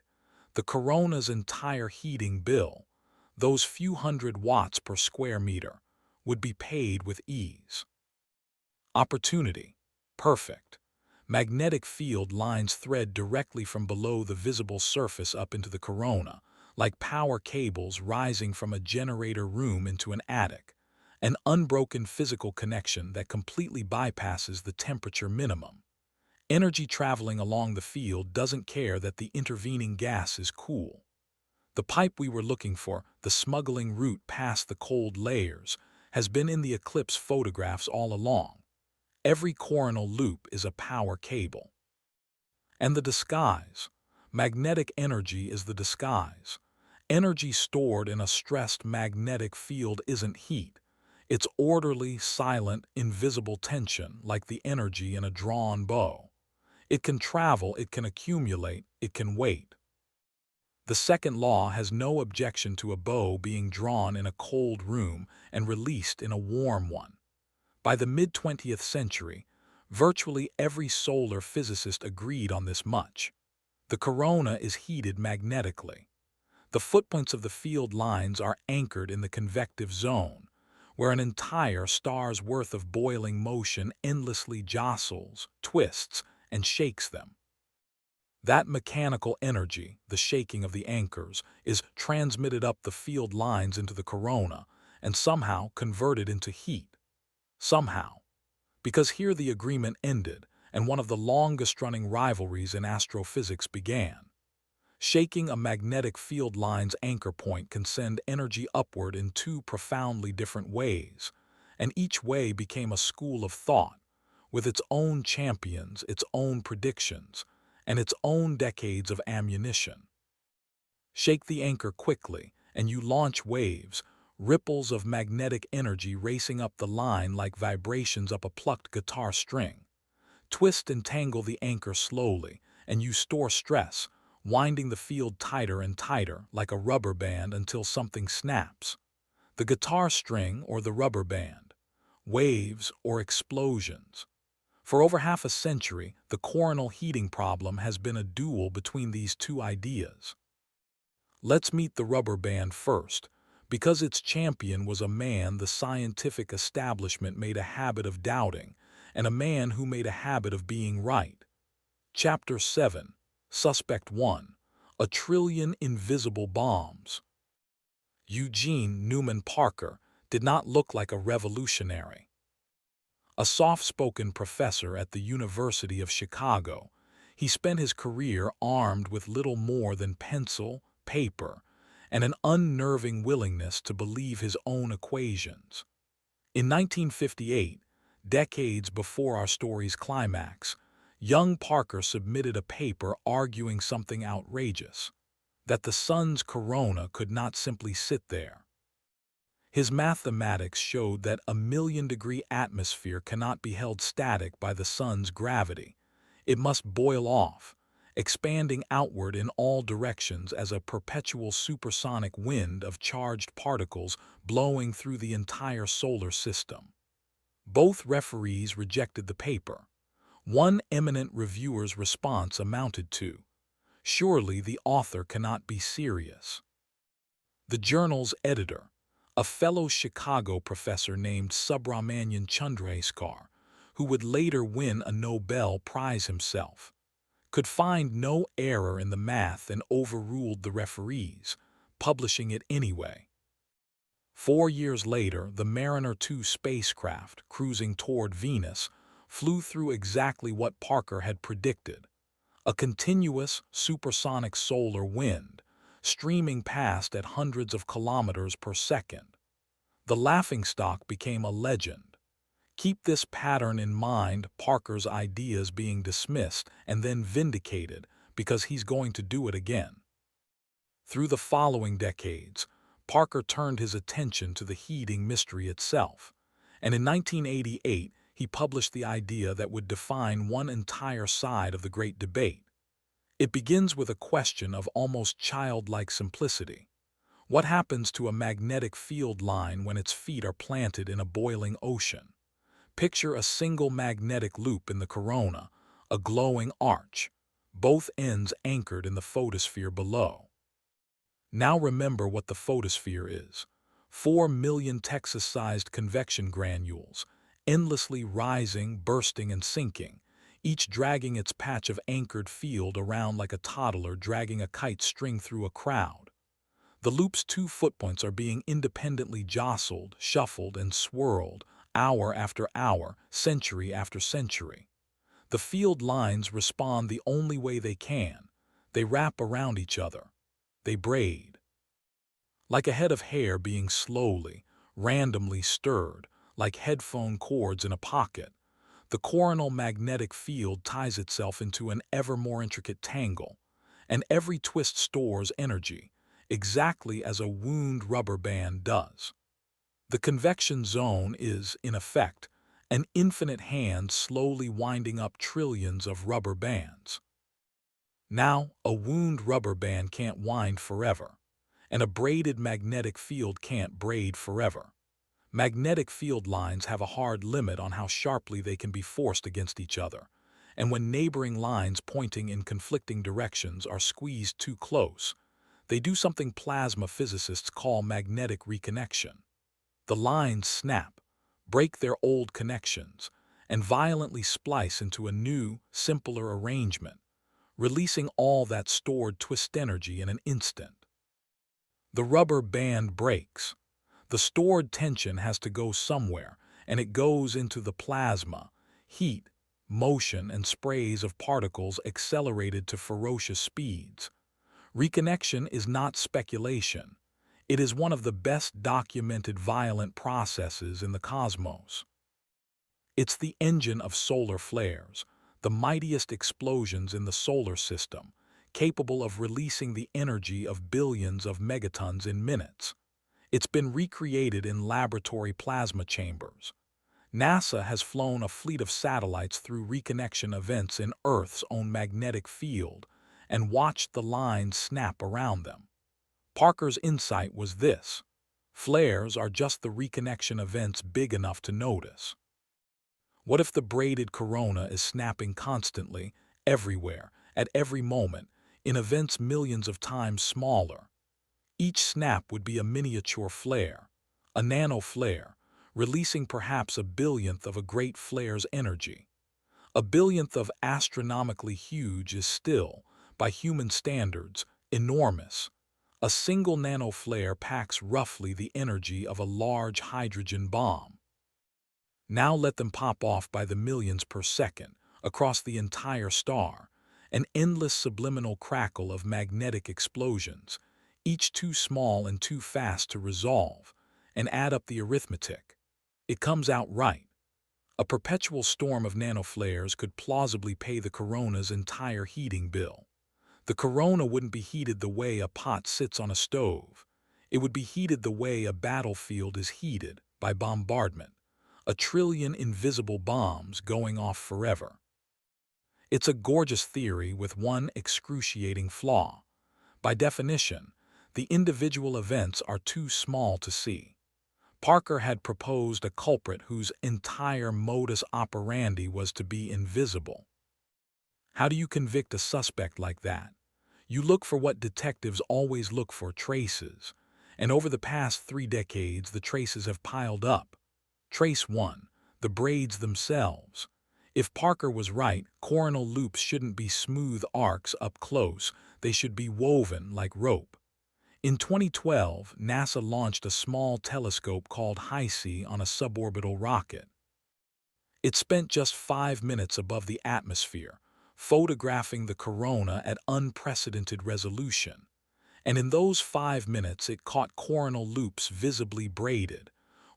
A: the corona's entire heating bill, those few hundred watts per square meter, would be paid with ease. Opportunity. Perfect. Magnetic field lines thread directly from below the visible surface up into the corona, like power cables rising from a generator room into an attic, an unbroken physical connection that completely bypasses the temperature minimum. Energy traveling along the field doesn't care that the intervening gas is cool. The pipe we were looking for, the smuggling route past the cold layers, has been in the eclipse photographs all along. Every coronal loop is a power cable. And the disguise. Magnetic energy is the disguise. Energy stored in a stressed magnetic field isn't heat. It's orderly, silent, invisible tension, like the energy in a drawn bow. It can travel, it can accumulate, it can wait. The second law has no objection to a bow being drawn in a cold room and released in a warm one. By the mid-20th century, virtually every solar physicist agreed on this much. The corona is heated magnetically. The footprints of the field lines are anchored in the convective zone, where an entire star's worth of boiling motion endlessly jostles, twists, and shakes them. That mechanical energy, the shaking of the anchors, is transmitted up the field lines into the corona and somehow converted into heat. Somehow. Because here the agreement ended and one of the longest-running rivalries in astrophysics began. Shaking a magnetic field line's anchor point can send energy upward in 2 profoundly different ways, and each way became a school of thought, with its own champions, its own predictions, and its own decades of ammunition. Shake the anchor quickly, and you launch waves, ripples of magnetic energy racing up the line like vibrations up a plucked guitar string. Twist and tangle the anchor slowly, and you store stress, winding the field tighter and tighter like a rubber band until something snaps. The guitar string or the rubber band. Waves or explosions. For over half a century, the coronal heating problem has been a duel between these two ideas. Let's meet the rubber band first, because its champion was a man the scientific establishment made a habit of doubting, and a man who made a habit of being right. Chapter 7. Suspect 1. A Trillion Invisible Bombs. Eugene Newman Parker did not look like a revolutionary. A soft-spoken professor at the University of Chicago, he spent his career armed with little more than pencil, paper, and an unnerving willingness to believe his own equations. In 1958, decades before our story's climax, young Parker submitted a paper arguing something outrageous, that the sun's corona could not simply sit there. His mathematics showed that a million-degree atmosphere cannot be held static by the sun's gravity. It must boil off, expanding outward in all directions as a perpetual supersonic wind of charged particles blowing through the entire solar system. Both referees rejected the paper. One eminent reviewer's response amounted to, "Surely the author cannot be serious." The journal's editor, a fellow Chicago professor named Subramanian Chandrasekhar, who would later win a Nobel Prize himself, could find no error in the math and overruled the referees, publishing it anyway. 4 years later, the Mariner 2 spacecraft, cruising toward Venus, flew through exactly what Parker had predicted, a continuous supersonic solar wind, streaming past at hundreds of kilometers per second. The laughingstock became a legend. Keep this pattern in mind: Parker's ideas being dismissed and then vindicated because he's going to do it again. Through the following decades, Parker turned his attention to the heating mystery itself, and in 1988 he published the idea that would define one entire side of the great debate. It begins with a question of almost childlike simplicity. What happens to a magnetic field line when its feet are planted in a boiling ocean? Picture a single magnetic loop in the corona, a glowing arch, both ends anchored in the photosphere below. Now remember what the photosphere is: 4 million Texas-sized convection granules, endlessly rising, bursting, and sinking, each dragging its patch of anchored field around like a toddler dragging a kite string through a crowd. The loop's 2 footpoints are being independently jostled, shuffled, and swirled, hour after hour, century after century. The field lines respond the only way they can. They wrap around each other. They braid. Like a head of hair being slowly, randomly stirred, like headphone cords in a pocket, the coronal magnetic field ties itself into an ever more intricate tangle, and every twist stores energy, exactly as a wound rubber band does. The convection zone is, in effect, an infinite hand slowly winding up trillions of rubber bands. Now, a wound rubber band can't wind forever, and a braided magnetic field can't braid forever. Magnetic field lines have a hard limit on how sharply they can be forced against each other, and when neighboring lines pointing in conflicting directions are squeezed too close, they do something plasma physicists call magnetic reconnection. The lines snap, break their old connections, and violently splice into a new, simpler arrangement, releasing all that stored twist energy in an instant. The rubber band breaks. The stored tension has to go somewhere, and it goes into the plasma, heat, motion, and sprays of particles accelerated to ferocious speeds. Reconnection is not speculation. It is one of the best documented violent processes in the cosmos. It's the engine of solar flares, the mightiest explosions in the solar system, capable of releasing the energy of billions of megatons in minutes. It's been recreated in laboratory plasma chambers. NASA has flown a fleet of satellites through reconnection events in Earth's own magnetic field and watched the lines snap around them. Parker's insight was this: flares are just the reconnection events big enough to notice. What if the braided corona is snapping constantly, everywhere, at every moment, in events millions of times smaller? Each snap would be a miniature flare, a nano-flare, releasing perhaps a billionth of a great flare's energy. A billionth of astronomically huge is still, by human standards, enormous. A single nano-flare packs roughly the energy of a large hydrogen bomb. Now let them pop off by the millions per second, across the entire star, an endless subliminal crackle of magnetic explosions, each too small and too fast to resolve, and add up the arithmetic. It comes out right. A perpetual storm of nanoflares could plausibly pay the corona's entire heating bill. The corona wouldn't be heated the way a pot sits on a stove. It would be heated the way a battlefield is heated, by bombardment, a trillion invisible bombs going off forever. It's a gorgeous theory with one excruciating flaw. By definition, the individual events are too small to see. Parker had proposed a culprit whose entire modus operandi was to be invisible. How do you convict a suspect like that? You look for what detectives always look for: traces. And over the past 3 decades, the traces have piled up. Trace 1. The braids themselves. If Parker was right, coronal loops shouldn't be smooth arcs up close, they should be woven like rope. In 2012, NASA launched a small telescope called HiSi on a suborbital rocket. It spent just 5 minutes above the atmosphere, photographing the corona at unprecedented resolution. And in those 5 minutes it caught coronal loops visibly braided,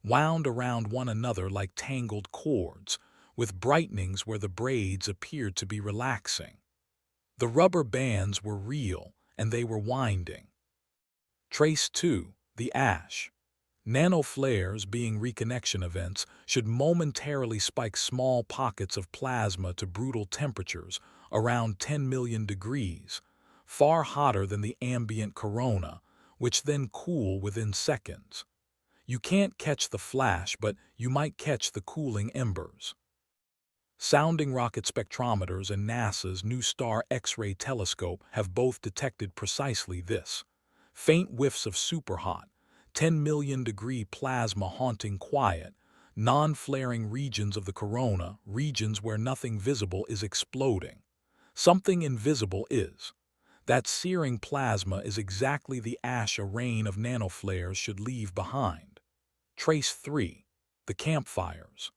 A: wound around one another like tangled cords, with brightenings where the braids appeared to be relaxing. The rubber bands were real, and they were winding. Trace 2. The ash. Nanoflares, being reconnection events, should momentarily spike small pockets of plasma to brutal temperatures, around 10 million degrees, far hotter than the ambient corona, which then cool within seconds. You can't catch the flash, but you might catch the cooling embers. Sounding rocket spectrometers and NASA's NuSTAR X-ray telescope have both detected precisely this. Faint whiffs of superhot, 10 million degree plasma haunting quiet, non-flaring regions of the corona, regions where nothing visible is exploding. Something invisible is. That searing plasma is exactly the ash a rain of nanoflares should leave behind. Trace 3. The campfires.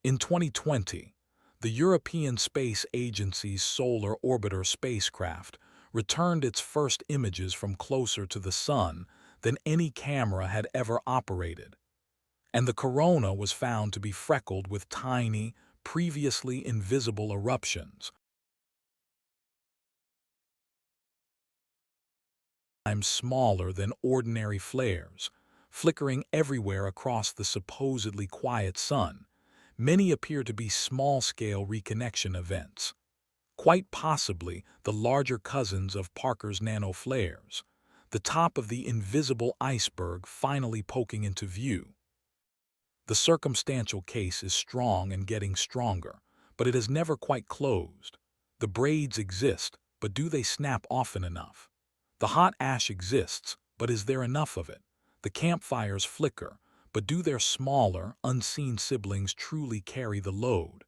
A: In 2020, the European Space Agency's Solar Orbiter spacecraft returned its first images from closer to the Sun than any camera had ever operated. And the corona was found to be freckled with tiny, previously invisible eruptions, times smaller than ordinary flares, flickering everywhere across the supposedly quiet Sun. Many appear to be small-scale reconnection events, quite possibly the larger cousins of Parker's nanoflares, the top of the invisible iceberg finally poking into view. The circumstantial case is strong and getting stronger, but it has never quite closed. The braids exist, but do they snap often enough? The hot ash exists, but is there enough of it? The campfires flicker, but do their smaller, unseen siblings truly carry the load?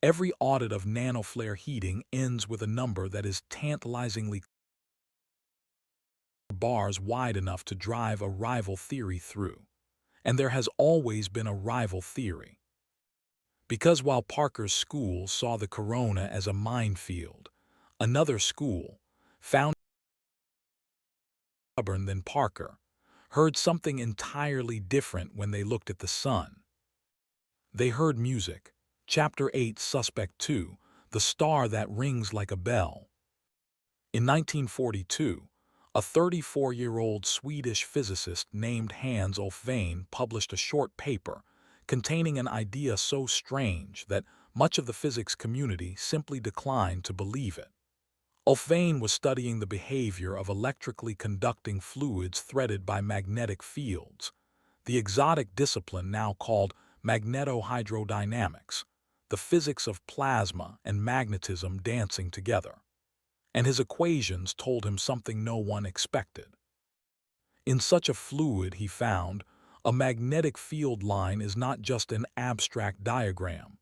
A: Every audit of nanoflare heating ends with a number that is tantalizingly bars wide enough to drive a rival theory through. And there has always been a rival theory. Because while Parker's school saw the corona as a minefield, another school, found stubborn than Parker, heard something entirely different when they looked at the sun. They heard music. Chapter 8, Suspect 2, The Star That Rings Like a Bell. In 1942, a 34-year-old Swedish physicist named Hans Olfvén published a short paper containing an idea so strange that much of the physics community simply declined to believe it. Olfvén was studying the behavior of electrically conducting fluids threaded by magnetic fields, the exotic discipline now called magnetohydrodynamics, the physics of plasma and magnetism dancing together. And his equations told him something no one expected. In such a fluid, he found, a magnetic field line is not just an abstract diagram.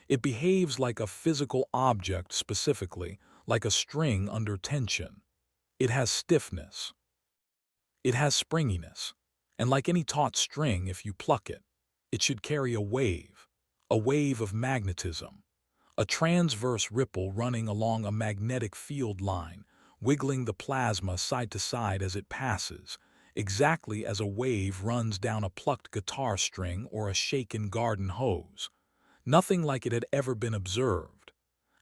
A: It behaves like a physical object, specifically, like a string under tension. It has stiffness. It has springiness. And like any taut string, if you pluck it, It should carry a wave of magnetism, a transverse ripple running along a magnetic field line, wiggling the plasma side to side as it passes, exactly as a wave runs down a plucked guitar string or a shaken garden hose. Nothing like it had ever been observed.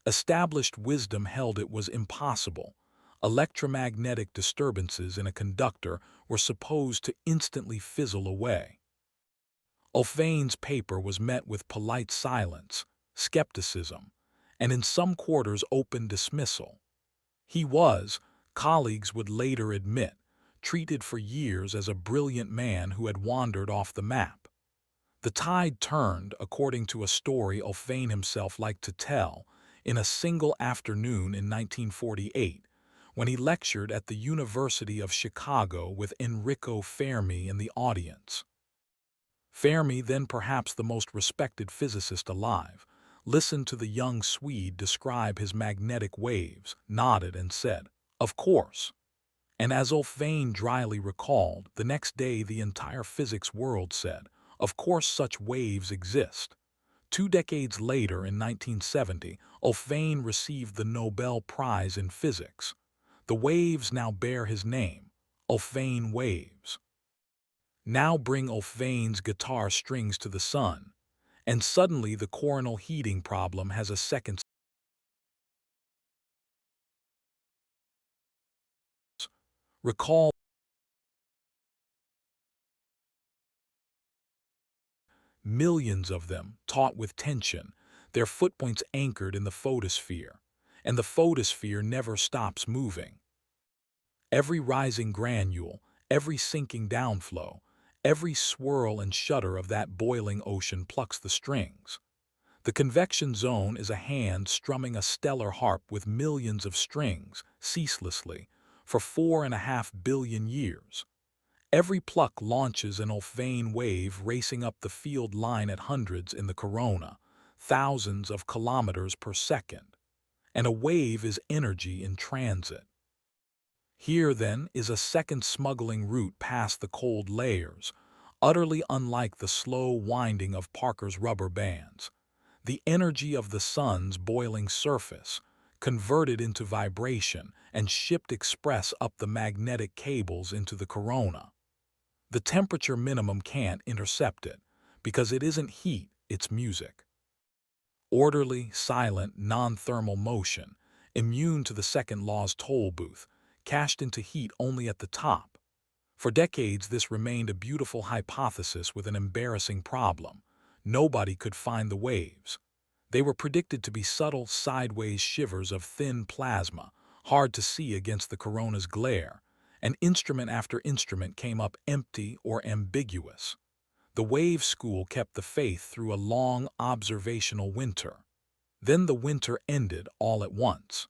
A: Established wisdom held it was impossible. Electromagnetic disturbances in a conductor were supposed to instantly fizzle away. Ulfvén's paper was met with polite silence, skepticism, and in some quarters open dismissal. He was, colleagues would later admit, treated for years as a brilliant man who had wandered off the map. The tide turned, according to a story Ulfvén himself liked to tell, in a single afternoon in 1948, when he lectured at the University of Chicago with Enrico Fermi in the audience. Fermi, then perhaps the most respected physicist alive, listened to the young Swede describe his magnetic waves, nodded and said, "Of course." And as Ulfvén dryly recalled, the next day the entire physics world said, "Of course such waves exist." 2 decades later, in 1970, Ulfvén received the Nobel Prize in Physics. The waves now bear his name, Ulfvén waves. Now bring Ulfvén's guitar strings to the sun, and suddenly the coronal heating problem has a second. Recall millions of them, taut with tension, their footpoints anchored in the photosphere, and the photosphere never stops moving. Every rising granule, every sinking downflow, every swirl and shudder of that boiling ocean plucks the strings. The convection zone is a hand strumming a stellar harp with millions of strings, ceaselessly, for 4.5 billion years. Every pluck launches an Ulfvén wave racing up the field line at hundreds in the corona, thousands of kilometers per second. And a wave is energy in transit. Here, then, is a second smuggling route past the cold layers, utterly unlike the slow winding of Parker's rubber bands. The energy of the sun's boiling surface, converted into vibration and shipped express up the magnetic cables into the corona. The temperature minimum can't intercept it, because it isn't heat, it's music. Orderly, silent, non-thermal motion, immune to the second law's toll booth, cashed into heat only at the top. For decades this remained a beautiful hypothesis with an embarrassing problem. Nobody could find the waves. They were predicted to be subtle sideways shivers of thin plasma, hard to see against the corona's glare, and instrument after instrument came up empty or ambiguous. The wave school kept the faith through a long observational winter. Then the winter ended all at once.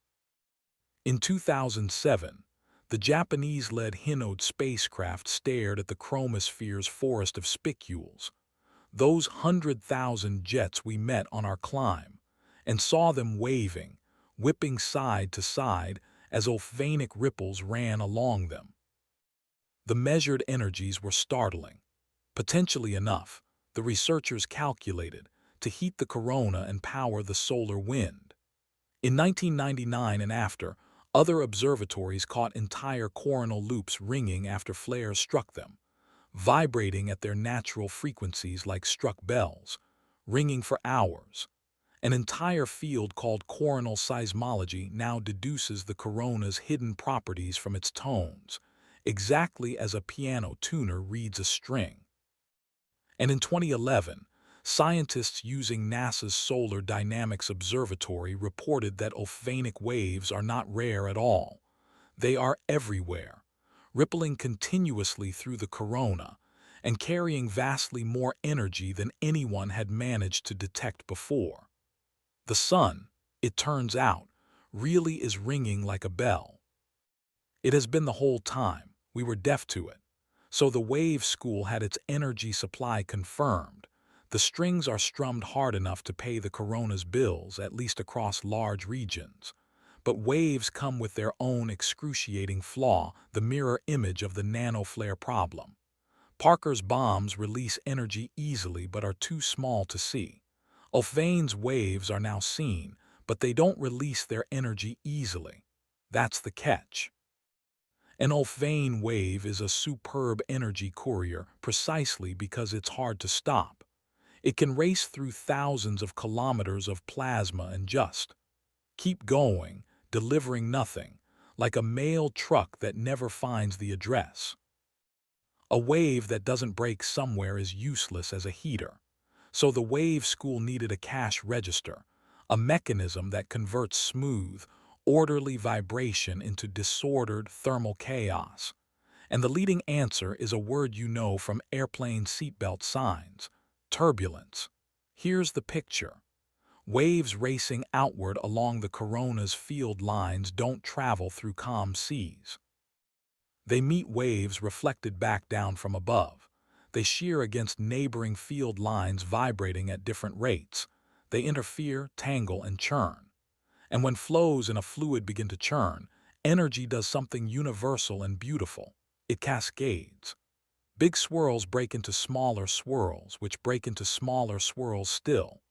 A: In 2007, the Japanese-led Hinode spacecraft stared at the chromosphere's forest of spicules, those 100,000 jets we met on our climb, and saw them waving, whipping side to side as Ulfvénic ripples ran along them. The measured energies were startling. Potentially enough, the researchers calculated, to heat the corona and power the solar wind. In 1999 and after, other observatories caught entire coronal loops ringing after flares struck them, vibrating at their natural frequencies like struck bells, ringing for hours. An entire field called coronal seismology now deduces the corona's hidden properties from its tones, exactly as a piano tuner reads a string. And in 2011, scientists using NASA's Solar Dynamics Observatory reported that Ulfvénic waves are not rare at all. They are everywhere, rippling continuously through the corona and carrying vastly more energy than anyone had managed to detect before. The sun, it turns out, really is ringing like a bell. It has been the whole time. We were deaf to it. So the wave school had its energy supply confirmed. The strings are strummed hard enough to pay the corona's bills, at least across large regions. But waves come with their own excruciating flaw, the mirror image of the nanoflare problem. Parker's bombs release energy easily but are too small to see. Ulfveyn's waves are now seen, but they don't release their energy easily. That's the catch. An Ulfveyn wave is a superb energy courier precisely because it's hard to stop. It can race through thousands of kilometers of plasma and just keep going, delivering nothing, like a mail truck that never finds the address. A wave that doesn't break somewhere is useless as a heater. So the wave school needed a cash register, a mechanism that converts smooth, orderly vibration into disordered thermal chaos. And the leading answer is a word you know from airplane seatbelt signs: turbulence. Here's the picture. Waves racing outward along the corona's field lines don't travel through calm seas. They meet waves reflected back down from above. They shear against neighboring field lines vibrating at different rates. They interfere, tangle, and churn. And when flows in a fluid begin to churn, energy does something universal and beautiful. It cascades. Big swirls break into smaller swirls, which break into smaller swirls still.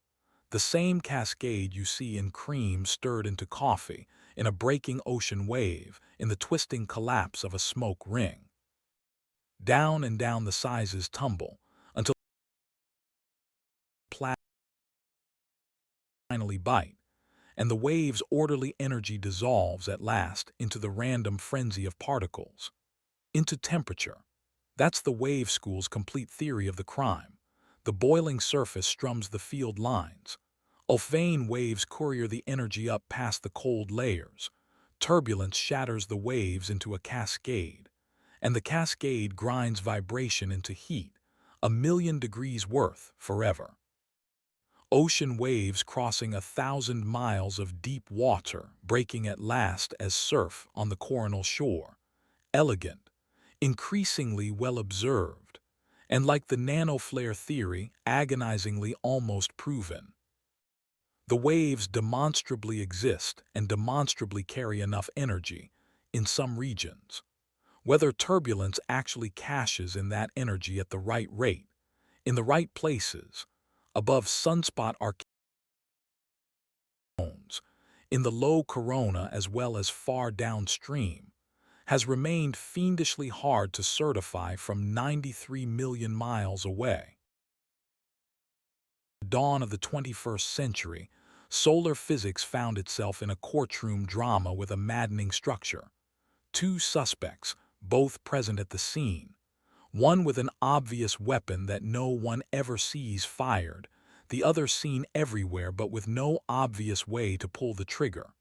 A: The same cascade you see in cream stirred into coffee, in a breaking ocean wave, in the twisting collapse of a smoke ring. Down and down the sizes tumble, until finally bite, and the wave's orderly energy dissolves at last into the random frenzy of particles, into temperature. That's the wave school's complete theory of the crime. The boiling surface strums the field lines. Ulfveyn waves courier the energy up past the cold layers. Turbulence shatters the waves into a cascade, and the cascade grinds vibration into heat, 1,000,000 degrees worth forever. Ocean waves crossing 1,000 miles of deep water, breaking at last as surf on the coronal shore. Elegant, increasingly well observed, and like the nanoflare theory, agonizingly almost proven. The waves demonstrably exist and demonstrably carry enough energy in some regions. Whether turbulence actually caches in that energy at the right rate, in the right places, above sunspot archones, in the low corona as well as far downstream, has remained fiendishly hard to certify from 93 million miles away. At the dawn of the 21st century, solar physics found itself in a courtroom drama with a maddening structure. Two suspects, both present at the scene, one with an obvious weapon that no one ever sees fired, the other seen everywhere but with no obvious way to pull the trigger.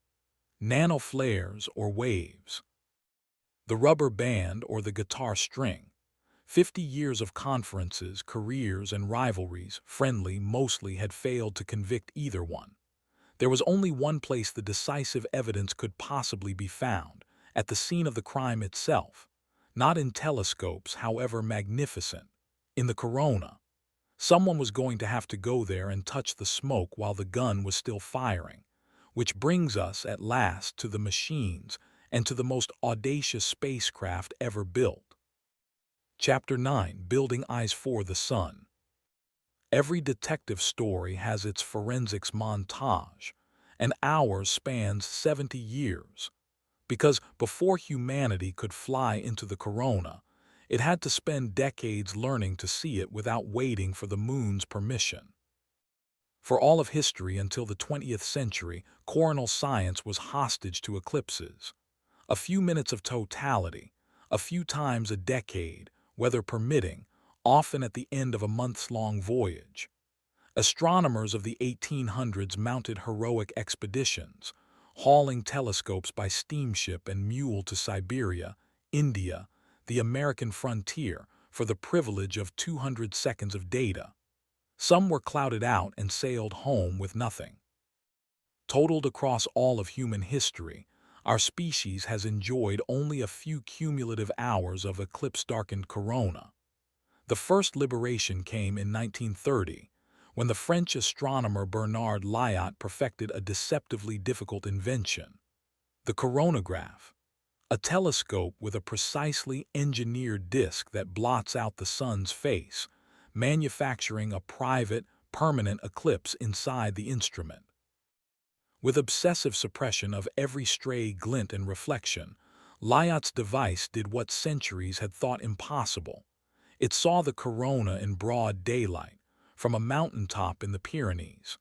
A: Nanoflares or waves. The rubber band or the guitar string. 50 years of conferences, careers, and rivalries, friendly mostly, had failed to convict either one. There was only one place the decisive evidence could possibly be found: at the scene of the crime itself. Not in telescopes, however magnificent. In the corona. Someone was going to have to go there and touch the smoke while the gun was still firing. Which brings us, at last, to the machines and to the most audacious spacecraft ever built. Chapter 9: Building Eyes for the Sun. Every detective story has its forensics montage, and ours spans 70 years. Because before humanity could fly into the corona, it had to spend decades learning to see it without waiting for the moon's permission. For all of history until the 20th century, coronal science was hostage to eclipses. A few minutes of totality, a few times a decade, weather permitting, often at the end of a months-long voyage. Astronomers of the 1800s mounted heroic expeditions, hauling telescopes by steamship and mule to Siberia, India, the American frontier, for the privilege of 200 seconds of data. Some were clouded out and sailed home with nothing. Totaled across all of human history, our species has enjoyed only a few cumulative hours of eclipse-darkened corona. The first liberation came in 1930, when the French astronomer Bernard Liot perfected a deceptively difficult invention: the coronagraph. a telescope with a precisely engineered disk that blots out the sun's face, manufacturing a private, permanent eclipse inside the instrument. With obsessive suppression of every stray glint and reflection, Lyot's device did what centuries had thought impossible. It saw the corona in broad daylight, from a mountaintop in the Pyrenees.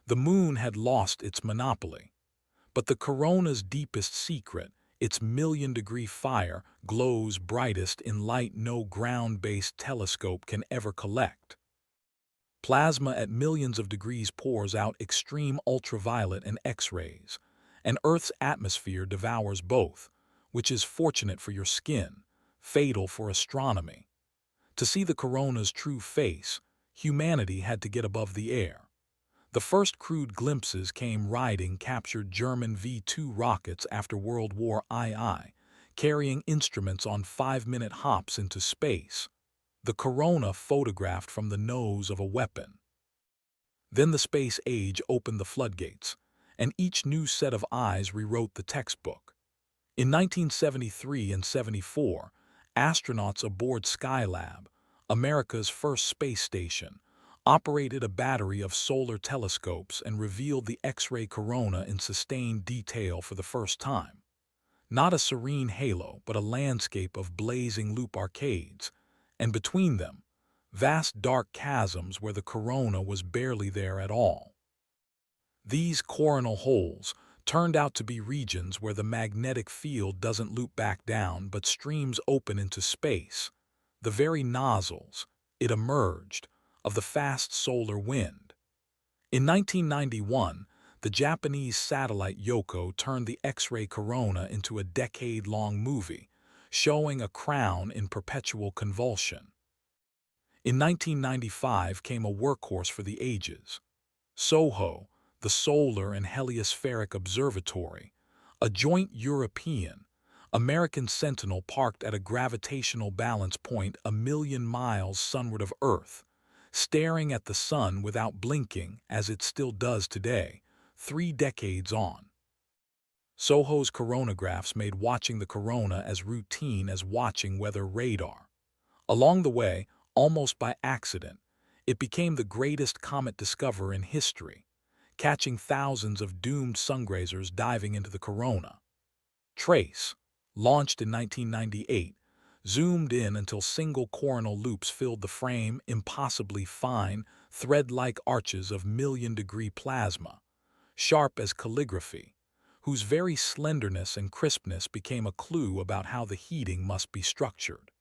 A: The moon had lost its monopoly. But the corona's deepest secret, its million-degree fire, glows brightest in light no ground-based telescope can ever collect. Plasma at millions of degrees pours out extreme ultraviolet and X-rays, and Earth's atmosphere devours both, which is fortunate for your skin, fatal for astronomy. To see the corona's true face, humanity had to get above the air. The first crude glimpses came riding captured German V-2 rockets after World War II, carrying instruments on 5-minute hops into space. The corona photographed from the nose of a weapon. Then the space age opened the floodgates, and each new set of eyes rewrote the textbook. In 1973 and 74, astronauts aboard Skylab, America's first space station, operated a battery of solar telescopes and revealed the X-ray corona in sustained detail for the first time. Not a serene halo, but a landscape of blazing loop arcades, and between them, vast dark chasms where the corona was barely there at all. These coronal holes turned out to be regions where the magnetic field doesn't loop back down but streams open into space, the very nozzles, it emerged, of the fast solar wind. In 1991, the Japanese satellite Yohkoh turned the X-ray corona into a decade-long movie, showing a crown in perpetual convulsion. In 1995 came a workhorse for the ages, SOHO, the Solar and Heliospheric Observatory, a joint European-American sentinel parked at a gravitational balance point a million miles sunward of Earth, staring at the sun without blinking as it still does today, 3 decades on. SOHO's coronagraphs made watching the corona as routine as watching weather radar. Along the way, almost by accident, it became the greatest comet discoverer in history, catching thousands of doomed sungrazers diving into the corona. TRACE, launched in 1998, zoomed in until single coronal loops filled the frame, impossibly fine, thread-like arches of million-degree plasma, sharp as calligraphy, whose very slenderness and crispness became a clue about how the heating must be structured.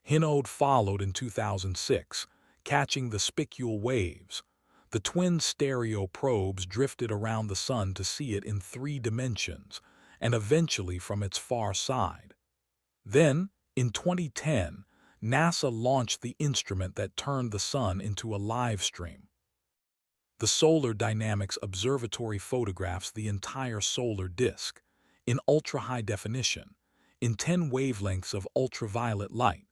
A: Hinode followed in 2006, catching the spicule waves. The twin stereo probes drifted around the sun to see it in 3 dimensions, and eventually from its far side. Then, in 2010, NASA launched the instrument that turned the sun into a live stream. The Solar Dynamics Observatory photographs the entire solar disk, in ultra-high definition, in 10 wavelengths of ultraviolet light,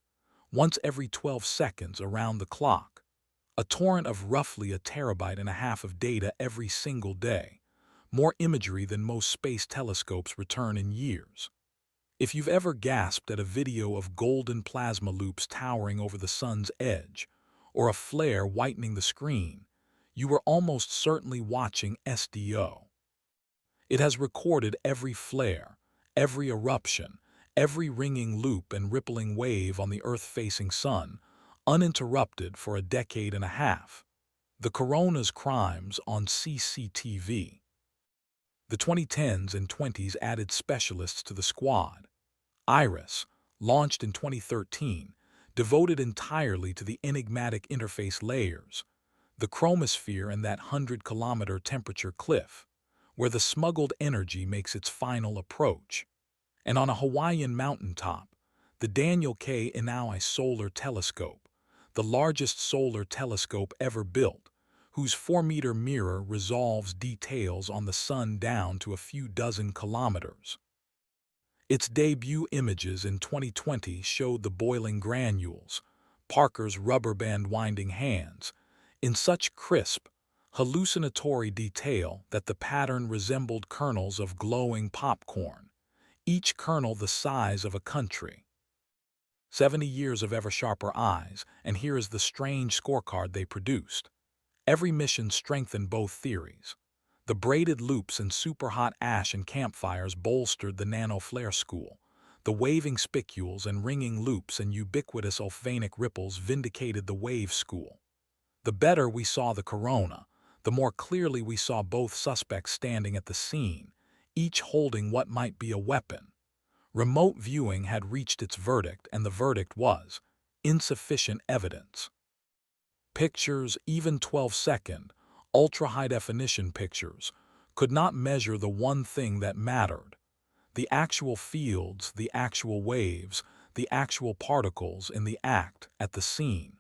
A: once every 12 seconds around the clock, a torrent of roughly 1.5 terabytes of data every single day, more imagery than most space telescopes return in years. If you've ever gasped at a video of golden plasma loops towering over the sun's edge, or a flare whitening the screen, you were almost certainly watching SDO. It has recorded every flare, every eruption, every ringing loop and rippling wave on the Earth-facing sun, uninterrupted for a decade and a half. The corona's crimes on CCTV. The 2010s and 20s added specialists to the squad. IRIS, launched in 2013, devoted entirely to the enigmatic interface layers, the chromosphere and that 100-kilometer temperature cliff, where the smuggled energy makes its final approach. And on a Hawaiian mountaintop, the Daniel K. Inouye Solar Telescope, the largest solar telescope ever built, whose 4-meter mirror resolves details on the sun down to a few dozen kilometers. Its debut images in 2020 showed the boiling granules, Parker's rubber band winding hands, in such crisp, hallucinatory detail that the pattern resembled kernels of glowing popcorn, each kernel the size of a country. 70 years of ever sharper eyes, and here is the strange scorecard they produced. Every mission strengthened both theories. The braided loops and super-hot ash and campfires bolstered the nano-flare school. The waving spicules and ringing loops and ubiquitous ulfanic ripples vindicated the wave school. The better we saw the corona, the more clearly we saw both suspects standing at the scene, each holding what might be a weapon. Remote viewing had reached its verdict, and the verdict was insufficient evidence. Pictures, even 12-second, ultra-high-definition pictures, could not measure the one thing that mattered: the actual fields, the actual waves, the actual particles in the act at the scene.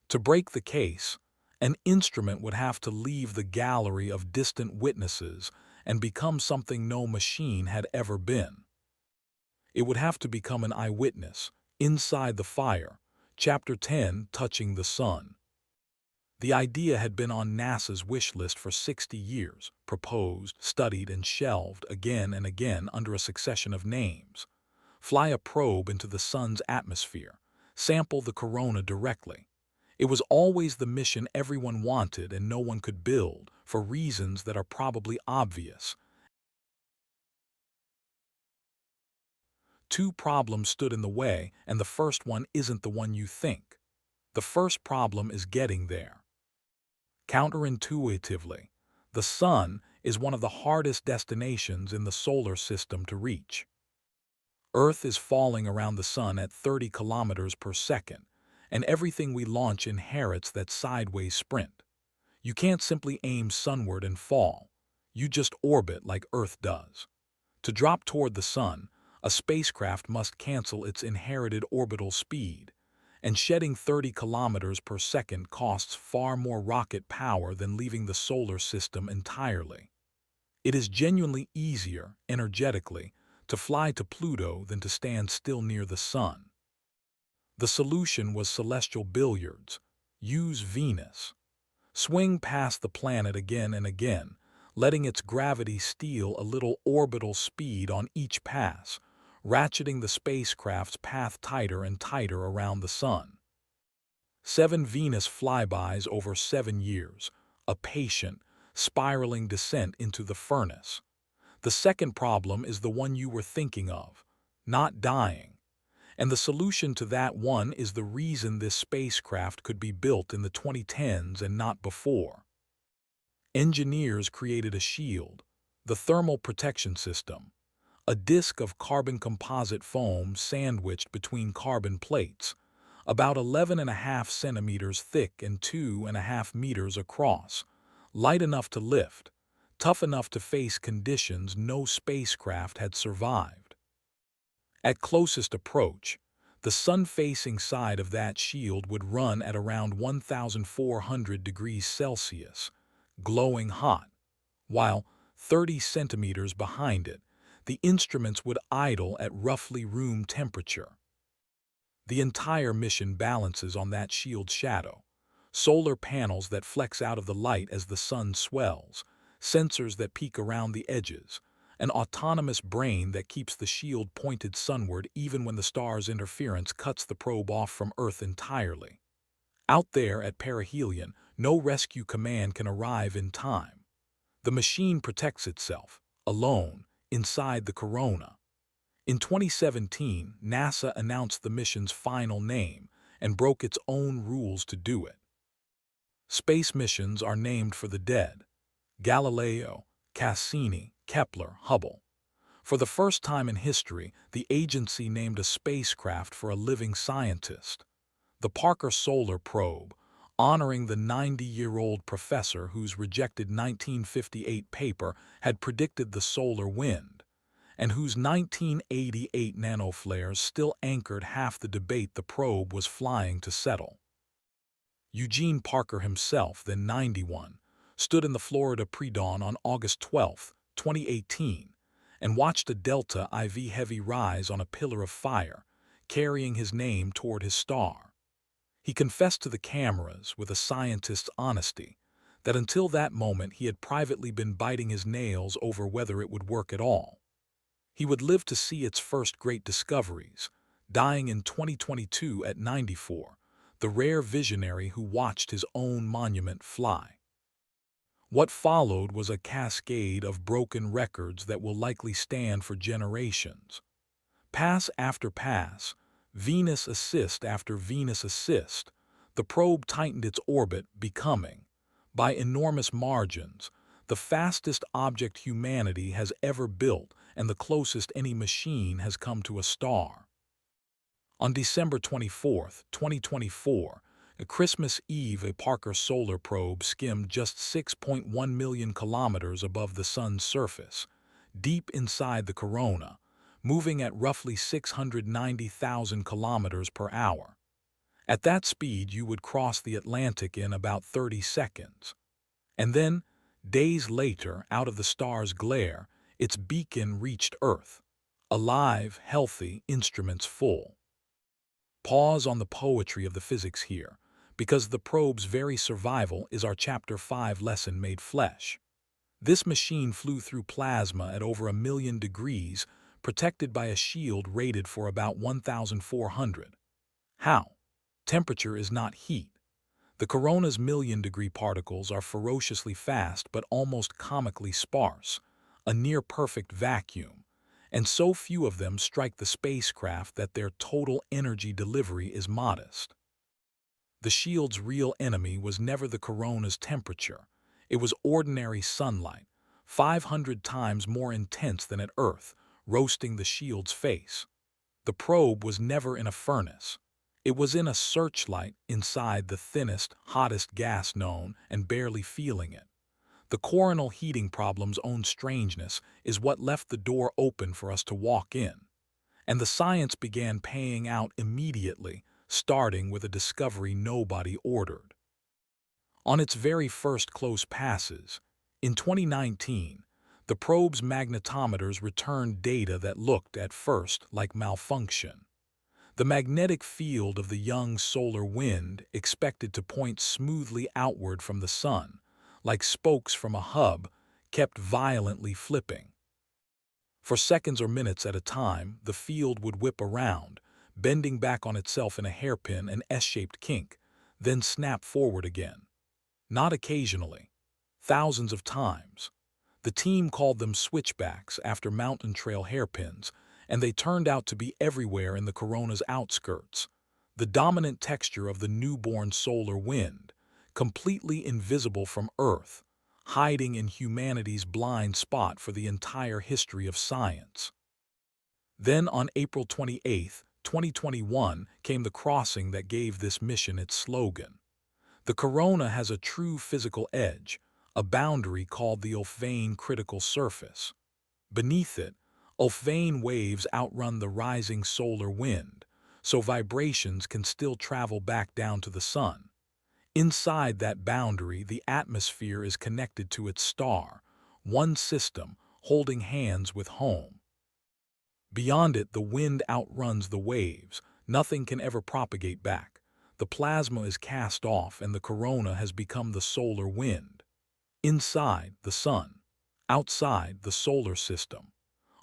A: To break the case, an instrument would have to leave the gallery of distant witnesses and become something no machine had ever been. It would have to become an eyewitness, inside the fire, Chapter 10, touching the sun. The idea had been on NASA's wish list for 60 years, proposed, studied, and shelved again and again under a succession of names. Fly a probe into the sun's atmosphere, sample the corona directly. It was always the mission everyone wanted and no one could build, for reasons that are probably obvious. Two problems stood in the way, and the first one isn't the one you think. The first problem is getting there. Counterintuitively, the sun is one of the hardest destinations in the solar system to reach. Earth is falling around the sun at 30 kilometers per second, and everything we launch inherits that sideways sprint. You can't simply aim sunward and fall. You just orbit like Earth does. To drop toward the sun, a spacecraft must cancel its inherited orbital speed, and shedding 30 kilometers per second costs far more rocket power than leaving the solar system entirely. It is genuinely easier, energetically, to fly to Pluto than to stand still near the sun. The solution was celestial billiards. Use Venus. Swing past the planet again and again, letting its gravity steal a little orbital speed on each pass, ratcheting the spacecraft's path tighter and tighter around the sun. 7 Venus flybys over 7 years, a patient, spiraling descent into the furnace. The second problem is the one you were thinking of: not dying. And the solution to that one is the reason this spacecraft could be built in the 2010s and not before. Engineers created a shield, the thermal protection system, a disk of carbon composite foam sandwiched between carbon plates, about 11.5 centimeters thick and 2.5 meters across, light enough to lift, tough enough to face conditions no spacecraft had survived. At closest approach, the sun-facing side of that shield would run at around 1,400 degrees Celsius, glowing hot, while 30 centimeters behind it, the instruments would idle at roughly room temperature. The entire mission balances on that shield's shadow: solar panels that flex out of the light as the sun swells, sensors that peek around the edges, an autonomous brain that keeps the shield pointed sunward even when the star's interference cuts the probe off from Earth entirely. Out there at perihelion, no rescue command can arrive in time. The machine protects itself, alone, inside the corona. In 2017, NASA announced the mission's final name and broke its own rules to do it. Space missions are named for the dead: Galileo, Cassini, Kepler, Hubble. For the first time in history, the agency named a spacecraft for a living scientist: the Parker Solar Probe, honoring the 90-year-old professor whose rejected 1958 paper had predicted the solar wind, and whose 1988 nanoflares still anchored half the debate the probe was flying to settle. Eugene Parker himself, then 91, stood in the Florida pre-dawn on August 12, 2018, and watched a Delta IV Heavy rise on a pillar of fire, carrying his name toward his star. He confessed to the cameras, with a scientist's honesty, that until that moment he had privately been biting his nails over whether it would work at all. He would live to see its first great discoveries, dying in 2022 at 94, the rare visionary who watched his own monument fly. What followed was a cascade of broken records that will likely stand for generations. Pass after pass, Venus assist after Venus assist, the probe tightened its orbit, becoming, by enormous margins, the fastest object humanity has ever built and the closest any machine has come to a star. On December 24, 2024, a Christmas Eve, a Parker Solar Probe skimmed just 6.1 million kilometers above the Sun's surface, deep inside the corona, moving at roughly 690,000 kilometers per hour. At that speed, you would cross the Atlantic in about 30 seconds. And then, days later, out of the star's glare, its beacon reached Earth. Alive, healthy, instruments full. Pause on the poetry of the physics here, because the probe's very survival is our Chapter 5 lesson made flesh. This machine flew through plasma at over 1,000,000 degrees, protected by a shield rated for about 1,400. How? Temperature is not heat. The corona's million-degree particles are ferociously fast but almost comically sparse, a near-perfect vacuum, and so few of them strike the spacecraft that their total energy delivery is modest. The shield's real enemy was never the corona's temperature. It was ordinary sunlight, 500 times more intense than at Earth, roasting the shield's face. The probe was never in a furnace. It was in a searchlight inside the thinnest, hottest gas known and barely feeling it. The coronal heating problem's own strangeness is what left the door open for us to walk in. And the science began paying out immediately, starting with a discovery nobody ordered. On its very first close passes, in 2019, the probe's magnetometers returned data that looked at first like malfunction. The magnetic field of the young solar wind expected to point smoothly outward from the sun, like spokes from a hub, kept violently flipping. For seconds or minutes at a time, the field would whip around, bending back on itself in a hairpin and S-shaped kink, then snap forward again. Not occasionally, thousands of times. The team called them switchbacks after mountain trail hairpins, and they turned out to be everywhere in the corona's outskirts. The dominant texture of the newborn solar wind, completely invisible from Earth, hiding in humanity's blind spot for the entire history of science. Then on April 28, 2021, came the crossing that gave this mission its slogan. The corona has a true physical edge, a boundary called the Ophion critical surface. Beneath it, Ophion waves outrun the rising solar wind, so vibrations can still travel back down to the sun. Inside that boundary, the atmosphere is connected to its star, one system holding hands with home. Beyond it, the wind outruns the waves. Nothing can ever propagate back. The plasma is cast off and the corona has become the solar wind. Inside, the sun. Outside, the solar system.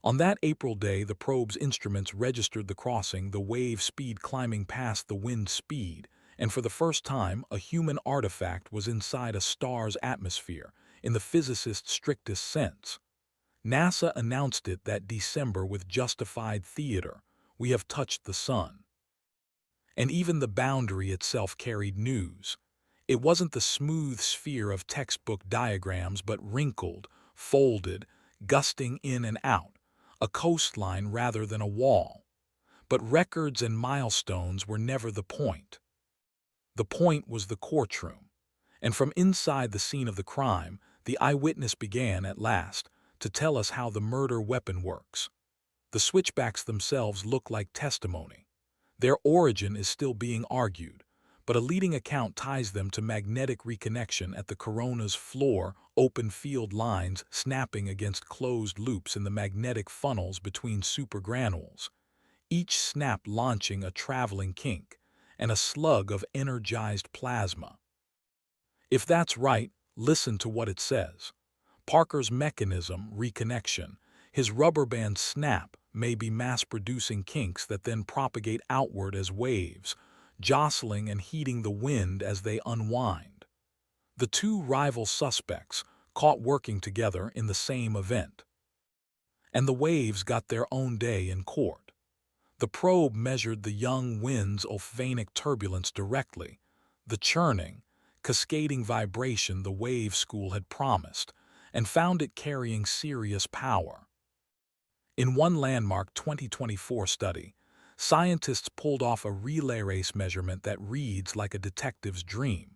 A: On that April day, the probe's instruments registered the crossing, the wave speed climbing past the wind speed, and for the first time, a human artifact was inside a star's atmosphere, in the physicist's strictest sense. NASA announced it that December with justified theater. We have touched the sun. And even the boundary itself carried news. It wasn't the smooth sphere of textbook diagrams, but wrinkled, folded, gusting in and out, a coastline rather than a wall. But records and milestones were never the point. The point was the courtroom. And from inside the scene of the crime, the eyewitness began, at last, to tell us how the murder weapon works. The switchbacks themselves look like testimony. Their origin is still being argued, but a leading account ties them to magnetic reconnection at the corona's floor, open field lines snapping against closed loops in the magnetic funnels between supergranules, each snap launching a traveling kink and a slug of energized plasma. If that's right, listen to what it says. Parker's mechanism, reconnection, His rubber bands snap, maybe mass-producing kinks that then propagate outward as waves, jostling and heating the wind as they unwind. The two rival suspects caught working together in the same event. And the waves got their own day in court. The probe measured the young wind's oceanic turbulence directly, the churning, cascading vibration the wave school had promised, and found it carrying serious power. In one landmark 2024 study, scientists pulled off a relay race measurement that reads like a detective's dream.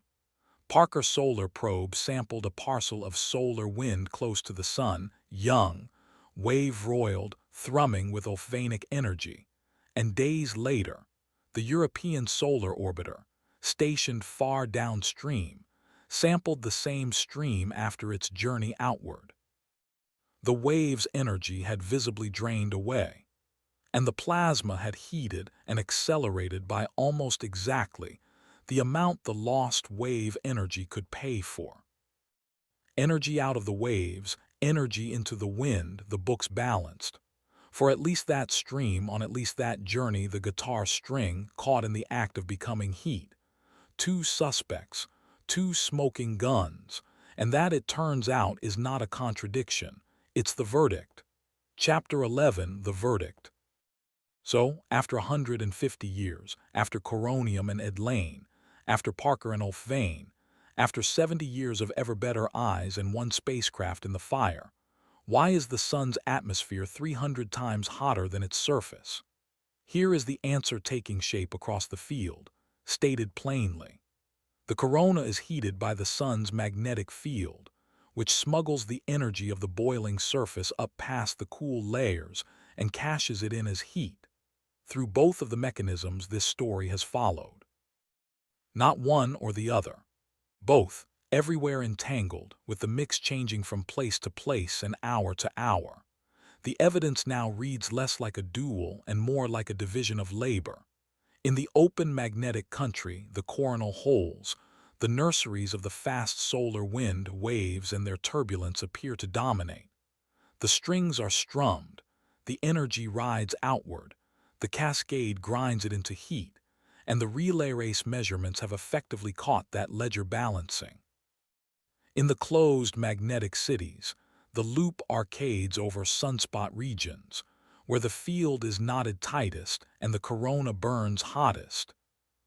A: Parker Solar Probe sampled a parcel of solar wind close to the sun, young, wave-roiled, thrumming with oceanic energy. And days later, the European Solar Orbiter, stationed far downstream, sampled the same stream after its journey outward. The wave's energy had visibly drained away, and the plasma had heated and accelerated by almost exactly the amount the lost wave energy could pay for. Energy out of the waves, energy into the wind, the books balanced. For at least that stream, on at least that journey, the guitar string caught in the act of becoming heat. Two suspects, two smoking guns, and that, it turns out, is not a contradiction. It's the verdict. Chapter 11, The Verdict. So, after 150 years, after Coronium and Ed Lane, after Parker and Ulf Vane, after 70 years of ever better eyes and one spacecraft in the fire, why is the sun's atmosphere 300 times hotter than its surface? Here is the answer taking shape across the field, stated plainly. The corona is heated by the sun's magnetic field, which smuggles the energy of the boiling surface up past the cool layers and cashes it in as heat. Through both of the mechanisms this story has followed. Not one or the other. Both, everywhere entangled, with the mix changing from place to place and hour to hour. The evidence now reads less like a duel and more like a division of labor. In the open magnetic country, the coronal holes, the nurseries of the fast solar wind waves and their turbulence appear to dominate. The strings are strummed, the energy rides outward, the cascade grinds it into heat, and the relay race measurements have effectively caught that ledger balancing. In the closed magnetic cities, the loop arcades over sunspot regions, where the field is knotted tightest and the corona burns hottest,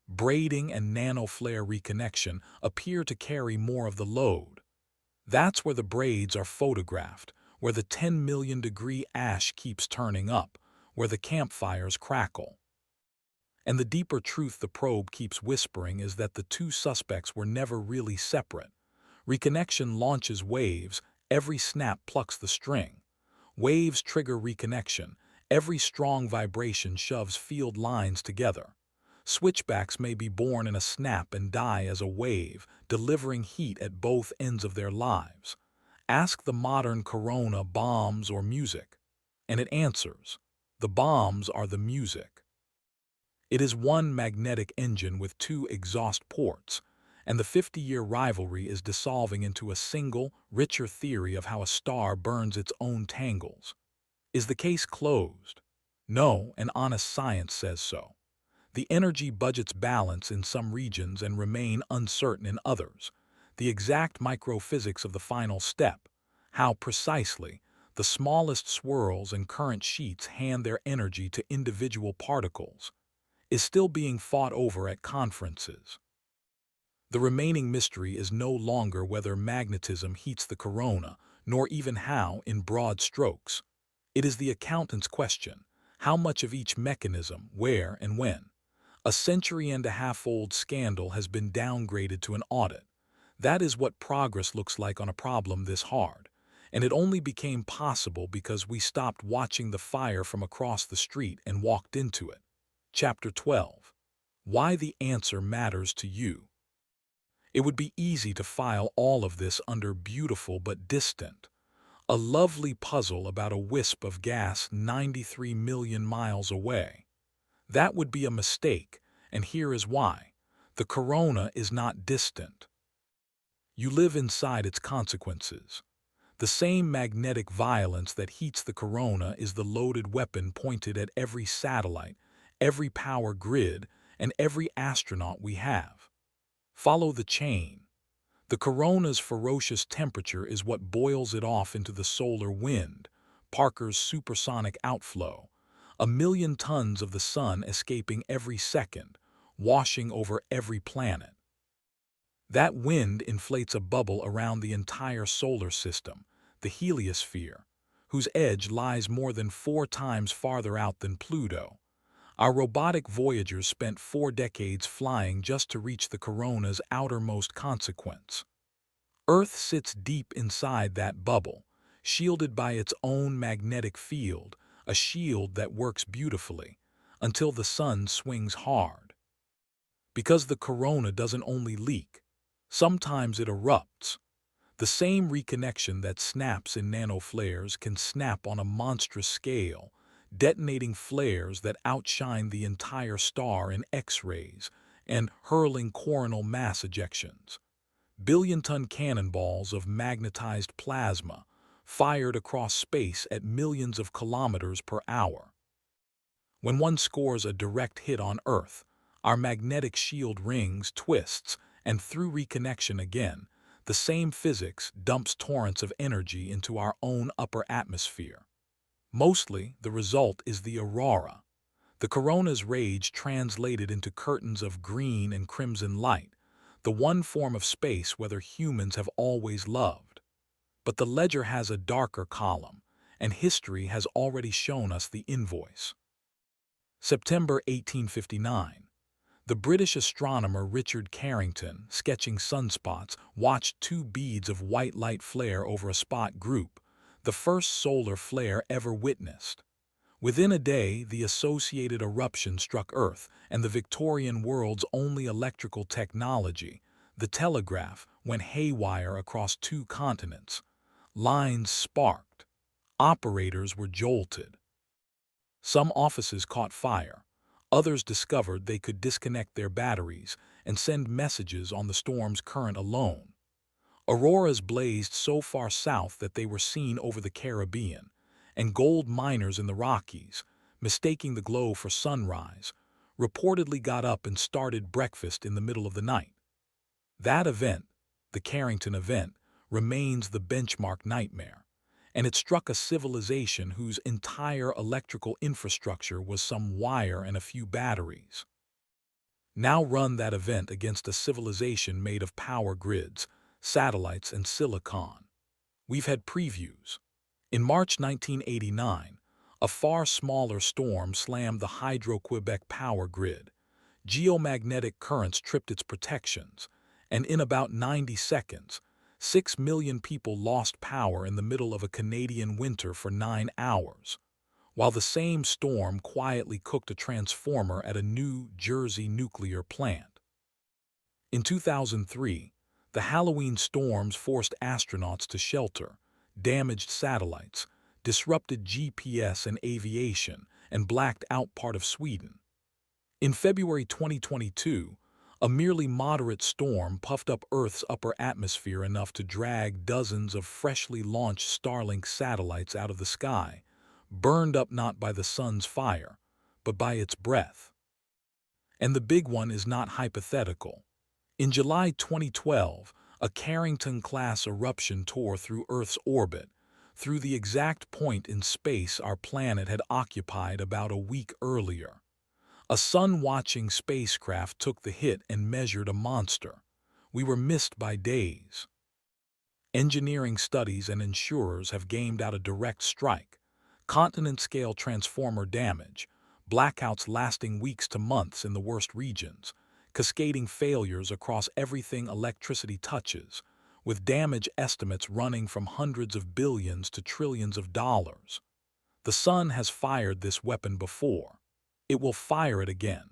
A: braiding and nanoflare reconnection appear to carry more of the load. That's where the braids are photographed, where the 10 million degree ash keeps turning up, where the campfires crackle. And the deeper truth the probe keeps whispering is that the two suspects were never really separate. Reconnection launches waves, every snap plucks the string. Waves trigger reconnection, every strong vibration shoves field lines together. Switchbacks may be born in a snap and die as a wave, delivering heat at both ends of their lives. Ask the modern corona bombs or music, and it answers. The bombs are the music. It is one magnetic engine with two exhaust ports, and the 50-year rivalry is dissolving into a single, richer theory of how a star burns its own tangles. Is the case closed? No, and honest science says so. The energy budgets balance in some regions and remain uncertain in others. The exact microphysics of the final step, how precisely the smallest swirls and current sheets hand their energy to individual particles, is still being fought over at conferences. The remaining mystery is no longer whether magnetism heats the corona, nor even how, in broad strokes. It is the accountant's question: how much of each mechanism, where and when? A century-and-a-half-old scandal has been downgraded to an audit. That is what progress looks like on a problem this hard, and it only became possible because we stopped watching the fire from across the street and walked into it. Chapter 12. Why the answer matters to you. It would be easy to file all of this under beautiful but distant. A lovely puzzle about a wisp of gas 93 million miles away. That would be a mistake, and here is why. The corona is not distant. You live inside its consequences. The same magnetic violence that heats the corona is the loaded weapon pointed at every satellite, every power grid, and every astronaut we have. Follow the chain. The corona's ferocious temperature is what boils it off into the solar wind, Parker's supersonic outflow, 1 million tons of the sun escaping every second, washing over every planet. That wind inflates a bubble around the entire solar system, the heliosphere, whose edge lies more than 4 times farther out than Pluto. Our robotic Voyagers spent 4 decades flying just to reach the corona's outermost consequence. Earth sits deep inside that bubble, shielded by its own magnetic field, a shield that works beautifully, until the sun swings hard. Because the corona doesn't only leak, sometimes it erupts. The same reconnection that snaps in nanoflares can snap on a monstrous scale, detonating flares that outshine the entire star in X-rays and hurling coronal mass ejections. Billion-ton cannonballs of magnetized plasma, fired across space at millions of kilometers per hour. When one scores a direct hit on Earth, our magnetic shield rings, twists, and through reconnection again, the same physics dumps torrents of energy into our own upper atmosphere. Mostly, the result is the aurora, the corona's rage translated into curtains of green and crimson light, the one form of space whether humans have always loved. But the ledger has a darker column, and history has already shown us the invoice. September 1859. The British astronomer Richard Carrington, sketching sunspots, watched 2 beads of white light flare over a spot group, the first solar flare ever witnessed. Within a day, the associated eruption struck Earth, and the Victorian world's only electrical technology, the telegraph, went haywire across 2 continents. Lines sparked. Operators were jolted. Some offices caught fire. Others discovered they could disconnect their batteries and send messages on the storm's current alone. Auroras blazed so far south that they were seen over the Caribbean, and gold miners in the Rockies, mistaking the glow for sunrise, reportedly got up and started breakfast in the middle of the night. That event, the Carrington event, remains the benchmark nightmare, and it struck a civilization whose entire electrical infrastructure was some wire and a few batteries. Now run that event against a civilization made of power grids, satellites, and silicon. We've had previews. In March 1989, a far smaller storm slammed the Hydro-Quebec power grid. Geomagnetic currents tripped its protections, and in about 90 seconds, 6 million people lost power in the middle of a Canadian winter for 9 hours, while the same storm quietly cooked a transformer at a New Jersey nuclear plant. In 2003, the Halloween storms forced astronauts to shelter, damaged satellites, disrupted GPS and aviation, and blacked out part of Sweden. In February 2022, a merely moderate storm puffed up Earth's upper atmosphere enough to drag dozens of freshly launched Starlink satellites out of the sky, burned up not by the sun's fire, but by its breath. And the big one is not hypothetical. In July 2012, a Carrington-class eruption tore through Earth's orbit, through the exact point in space our planet had occupied about a week earlier. A sun-watching spacecraft took the hit and measured a monster. We were missed by days. Engineering studies and insurers have gamed out a direct strike, continent-scale transformer damage, blackouts lasting weeks to months in the worst regions, cascading failures across everything electricity touches, with damage estimates running from hundreds of billions to trillions of dollars. The sun has fired this weapon before. It will fire it again.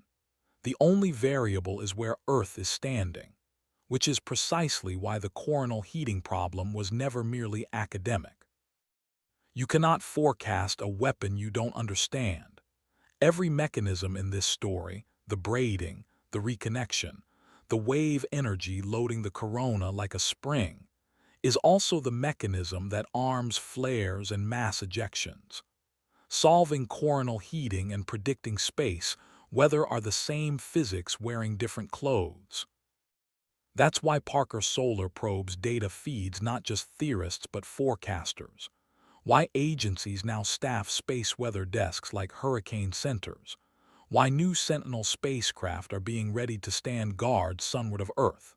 A: The only variable is where Earth is standing, which is precisely why the coronal heating problem was never merely academic. You cannot forecast a weapon you don't understand. Every mechanism in this story, the braiding, the reconnection, the wave energy loading the corona like a spring, is also the mechanism that arms flares and mass ejections. Solving coronal heating and predicting space weather are the same physics wearing different clothes. That's why Parker Solar Probe's data feeds not just theorists but forecasters. Why agencies now staff space weather desks like hurricane centers. Why new Sentinel spacecraft are being ready to stand guard sunward of Earth.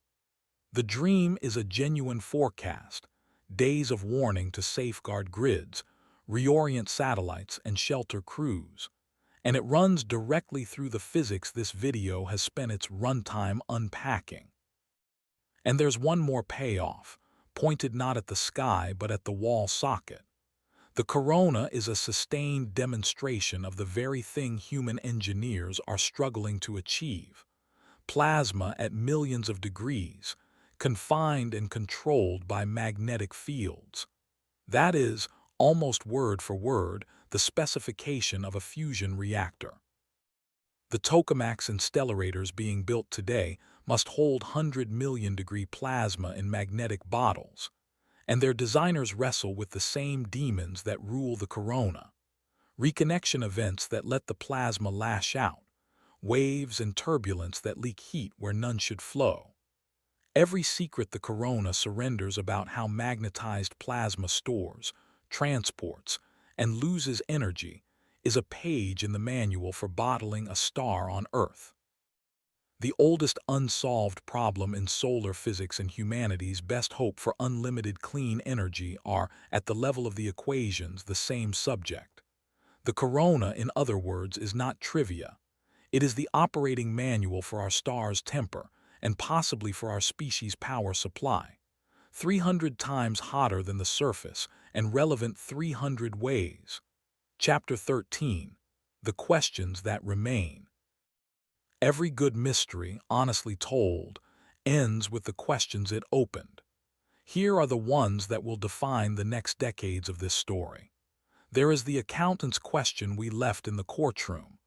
A: The Dream is a genuine forecast, days of warning to safeguard grids, reorient satellites, and shelter crews. And it runs directly through the physics this video has spent its runtime unpacking. And there's one more payoff, pointed not at the sky but at the wall socket. The corona is a sustained demonstration of the very thing human engineers are struggling to achieve. Plasma at millions of degrees, confined and controlled by magnetic fields. That is, almost word for word, the specification of a fusion reactor. The tokamaks and stellarators being built today must hold 100 million degree plasma in magnetic bottles, and their designers wrestle with the same demons that rule the corona. Reconnection events that let the plasma lash out, waves and turbulence that leak heat where none should flow. Every secret the corona surrenders about how magnetized plasma stores, transports, and loses energy is a page in the manual for bottling a star on Earth. The oldest unsolved problem in solar physics and humanity's best hope for unlimited clean energy are, at the level of the equations, the same subject. The corona, in other words, is not trivia. It is the operating manual for our star's temper, and possibly for our species' power supply. 300 times hotter than the surface, and relevant 300 ways. Chapter 13. The Questions That Remain. Every good mystery, honestly told, ends with the questions it opened. Here are the ones that will define the next decades of this story. There is the accountant's question we left in the courtroom.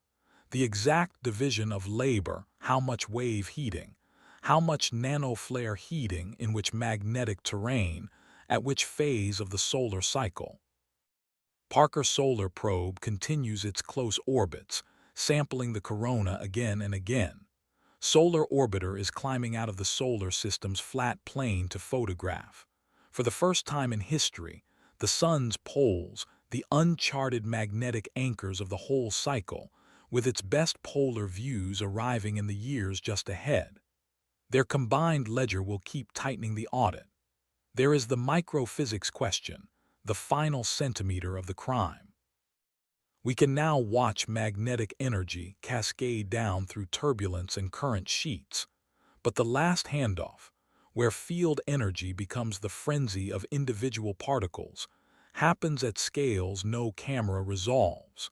A: The exact division of labor, how much wave heating, how much nanoflare heating in which magnetic terrain, at which phase of the solar cycle. Parker Solar Probe continues its close orbits, sampling the corona again and again. Solar Orbiter is climbing out of the solar system's flat plane to photograph. For the first time in history, the sun's poles, the uncharted magnetic anchors of the whole cycle, with its best polar views arriving in the years just ahead. Their combined ledger will keep tightening the audit. There is the microphysics question, the final centimeter of the crime. We can now watch magnetic energy cascade down through turbulence and current sheets, but the last handoff, where field energy becomes the frenzy of individual particles, happens at scales no camera resolves.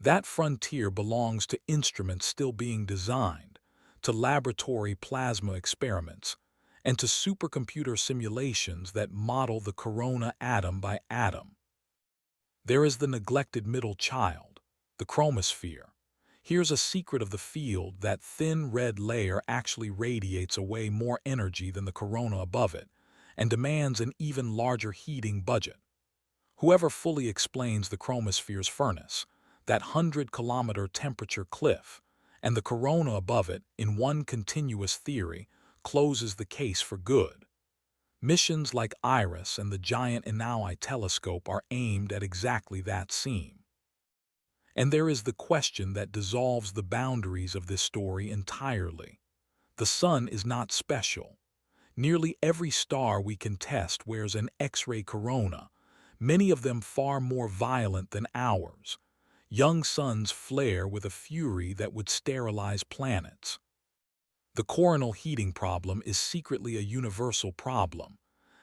A: That frontier belongs to instruments still being designed, to laboratory plasma experiments, and to supercomputer simulations that model the corona atom by atom. There is the neglected middle child, the chromosphere. Here's a secret of the field: that thin red layer actually radiates away more energy than the corona above it, and demands an even larger heating budget. Whoever fully explains the chromosphere's furnace, that 100-kilometer temperature cliff, and the corona above it in one continuous theory, closes the case for good. Missions like IRIS and the giant Inouye telescope are aimed at exactly that seam. And there is the question that dissolves the boundaries of this story entirely. The sun is not special. Nearly every star we can test wears an X-ray corona, many of them far more violent than ours. Young suns flare with a fury that would sterilize planets. The coronal heating problem is secretly a universal problem.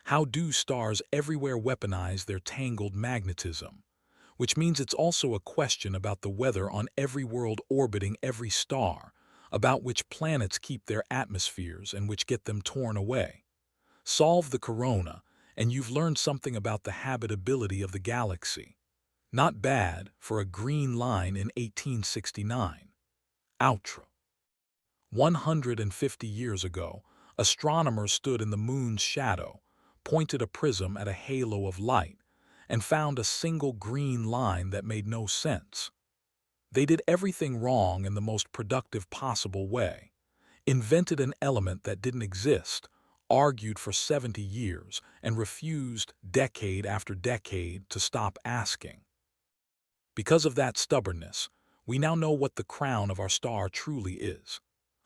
A: How do stars everywhere weaponize their tangled magnetism? Which means it's also a question about the weather on every world orbiting every star, about which planets keep their atmospheres and which get them torn away. Solve the corona, and you've learned something about the habitability of the galaxy. Not bad for a green line in 1869. Outro. 150 years ago, astronomers stood in the moon's shadow, pointed a prism at a halo of light, and found a single green line that made no sense. They did everything wrong in the most productive possible way, invented an element that didn't exist, argued for 70 years, and refused decade after decade to stop asking. Because of that stubbornness, we now know what the crown of our star truly is: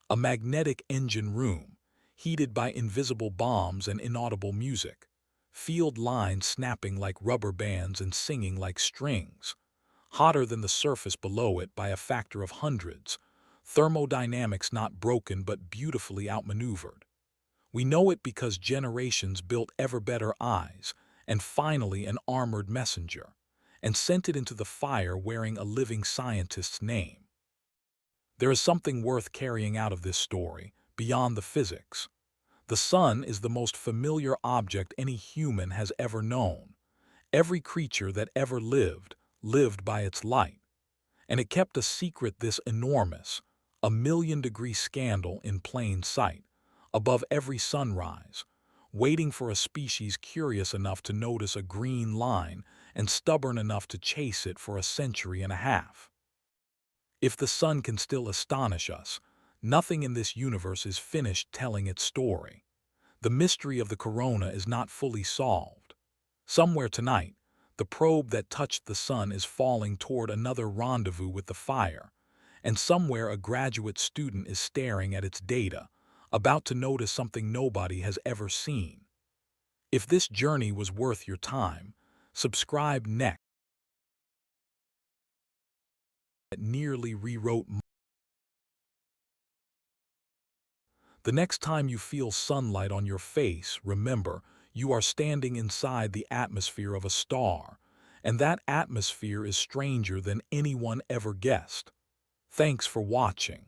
A: a magnetic engine room, heated by invisible bombs and inaudible music, field lines snapping like rubber bands and singing like strings, hotter than the surface below it by a factor of hundreds, thermodynamics not broken but beautifully outmaneuvered. We know it because generations built ever better eyes, and finally an armored messenger, and sent it into the fire wearing a living scientist's name. There is something worth carrying out of this story, beyond the physics. The sun is the most familiar object any human has ever known. Every creature that ever lived by its light. And it kept a secret this enormous, a million-degree scandal in plain sight, above every sunrise, waiting for a species curious enough to notice a green line and stubborn enough to chase it for a century and a half. If the sun can still astonish us, nothing in this universe is finished telling its story. The mystery of the corona is not fully solved. Somewhere tonight, the probe that touched the sun is falling toward another rendezvous with the fire, and somewhere a graduate student is staring at its data, about to notice something nobody has ever seen. If this journey was worth your time, subscribe next. That nearly rewrote. The next time you feel sunlight on your face, remember, you are standing inside the atmosphere of a star, and that atmosphere is stranger than anyone ever guessed. Thanks for watching.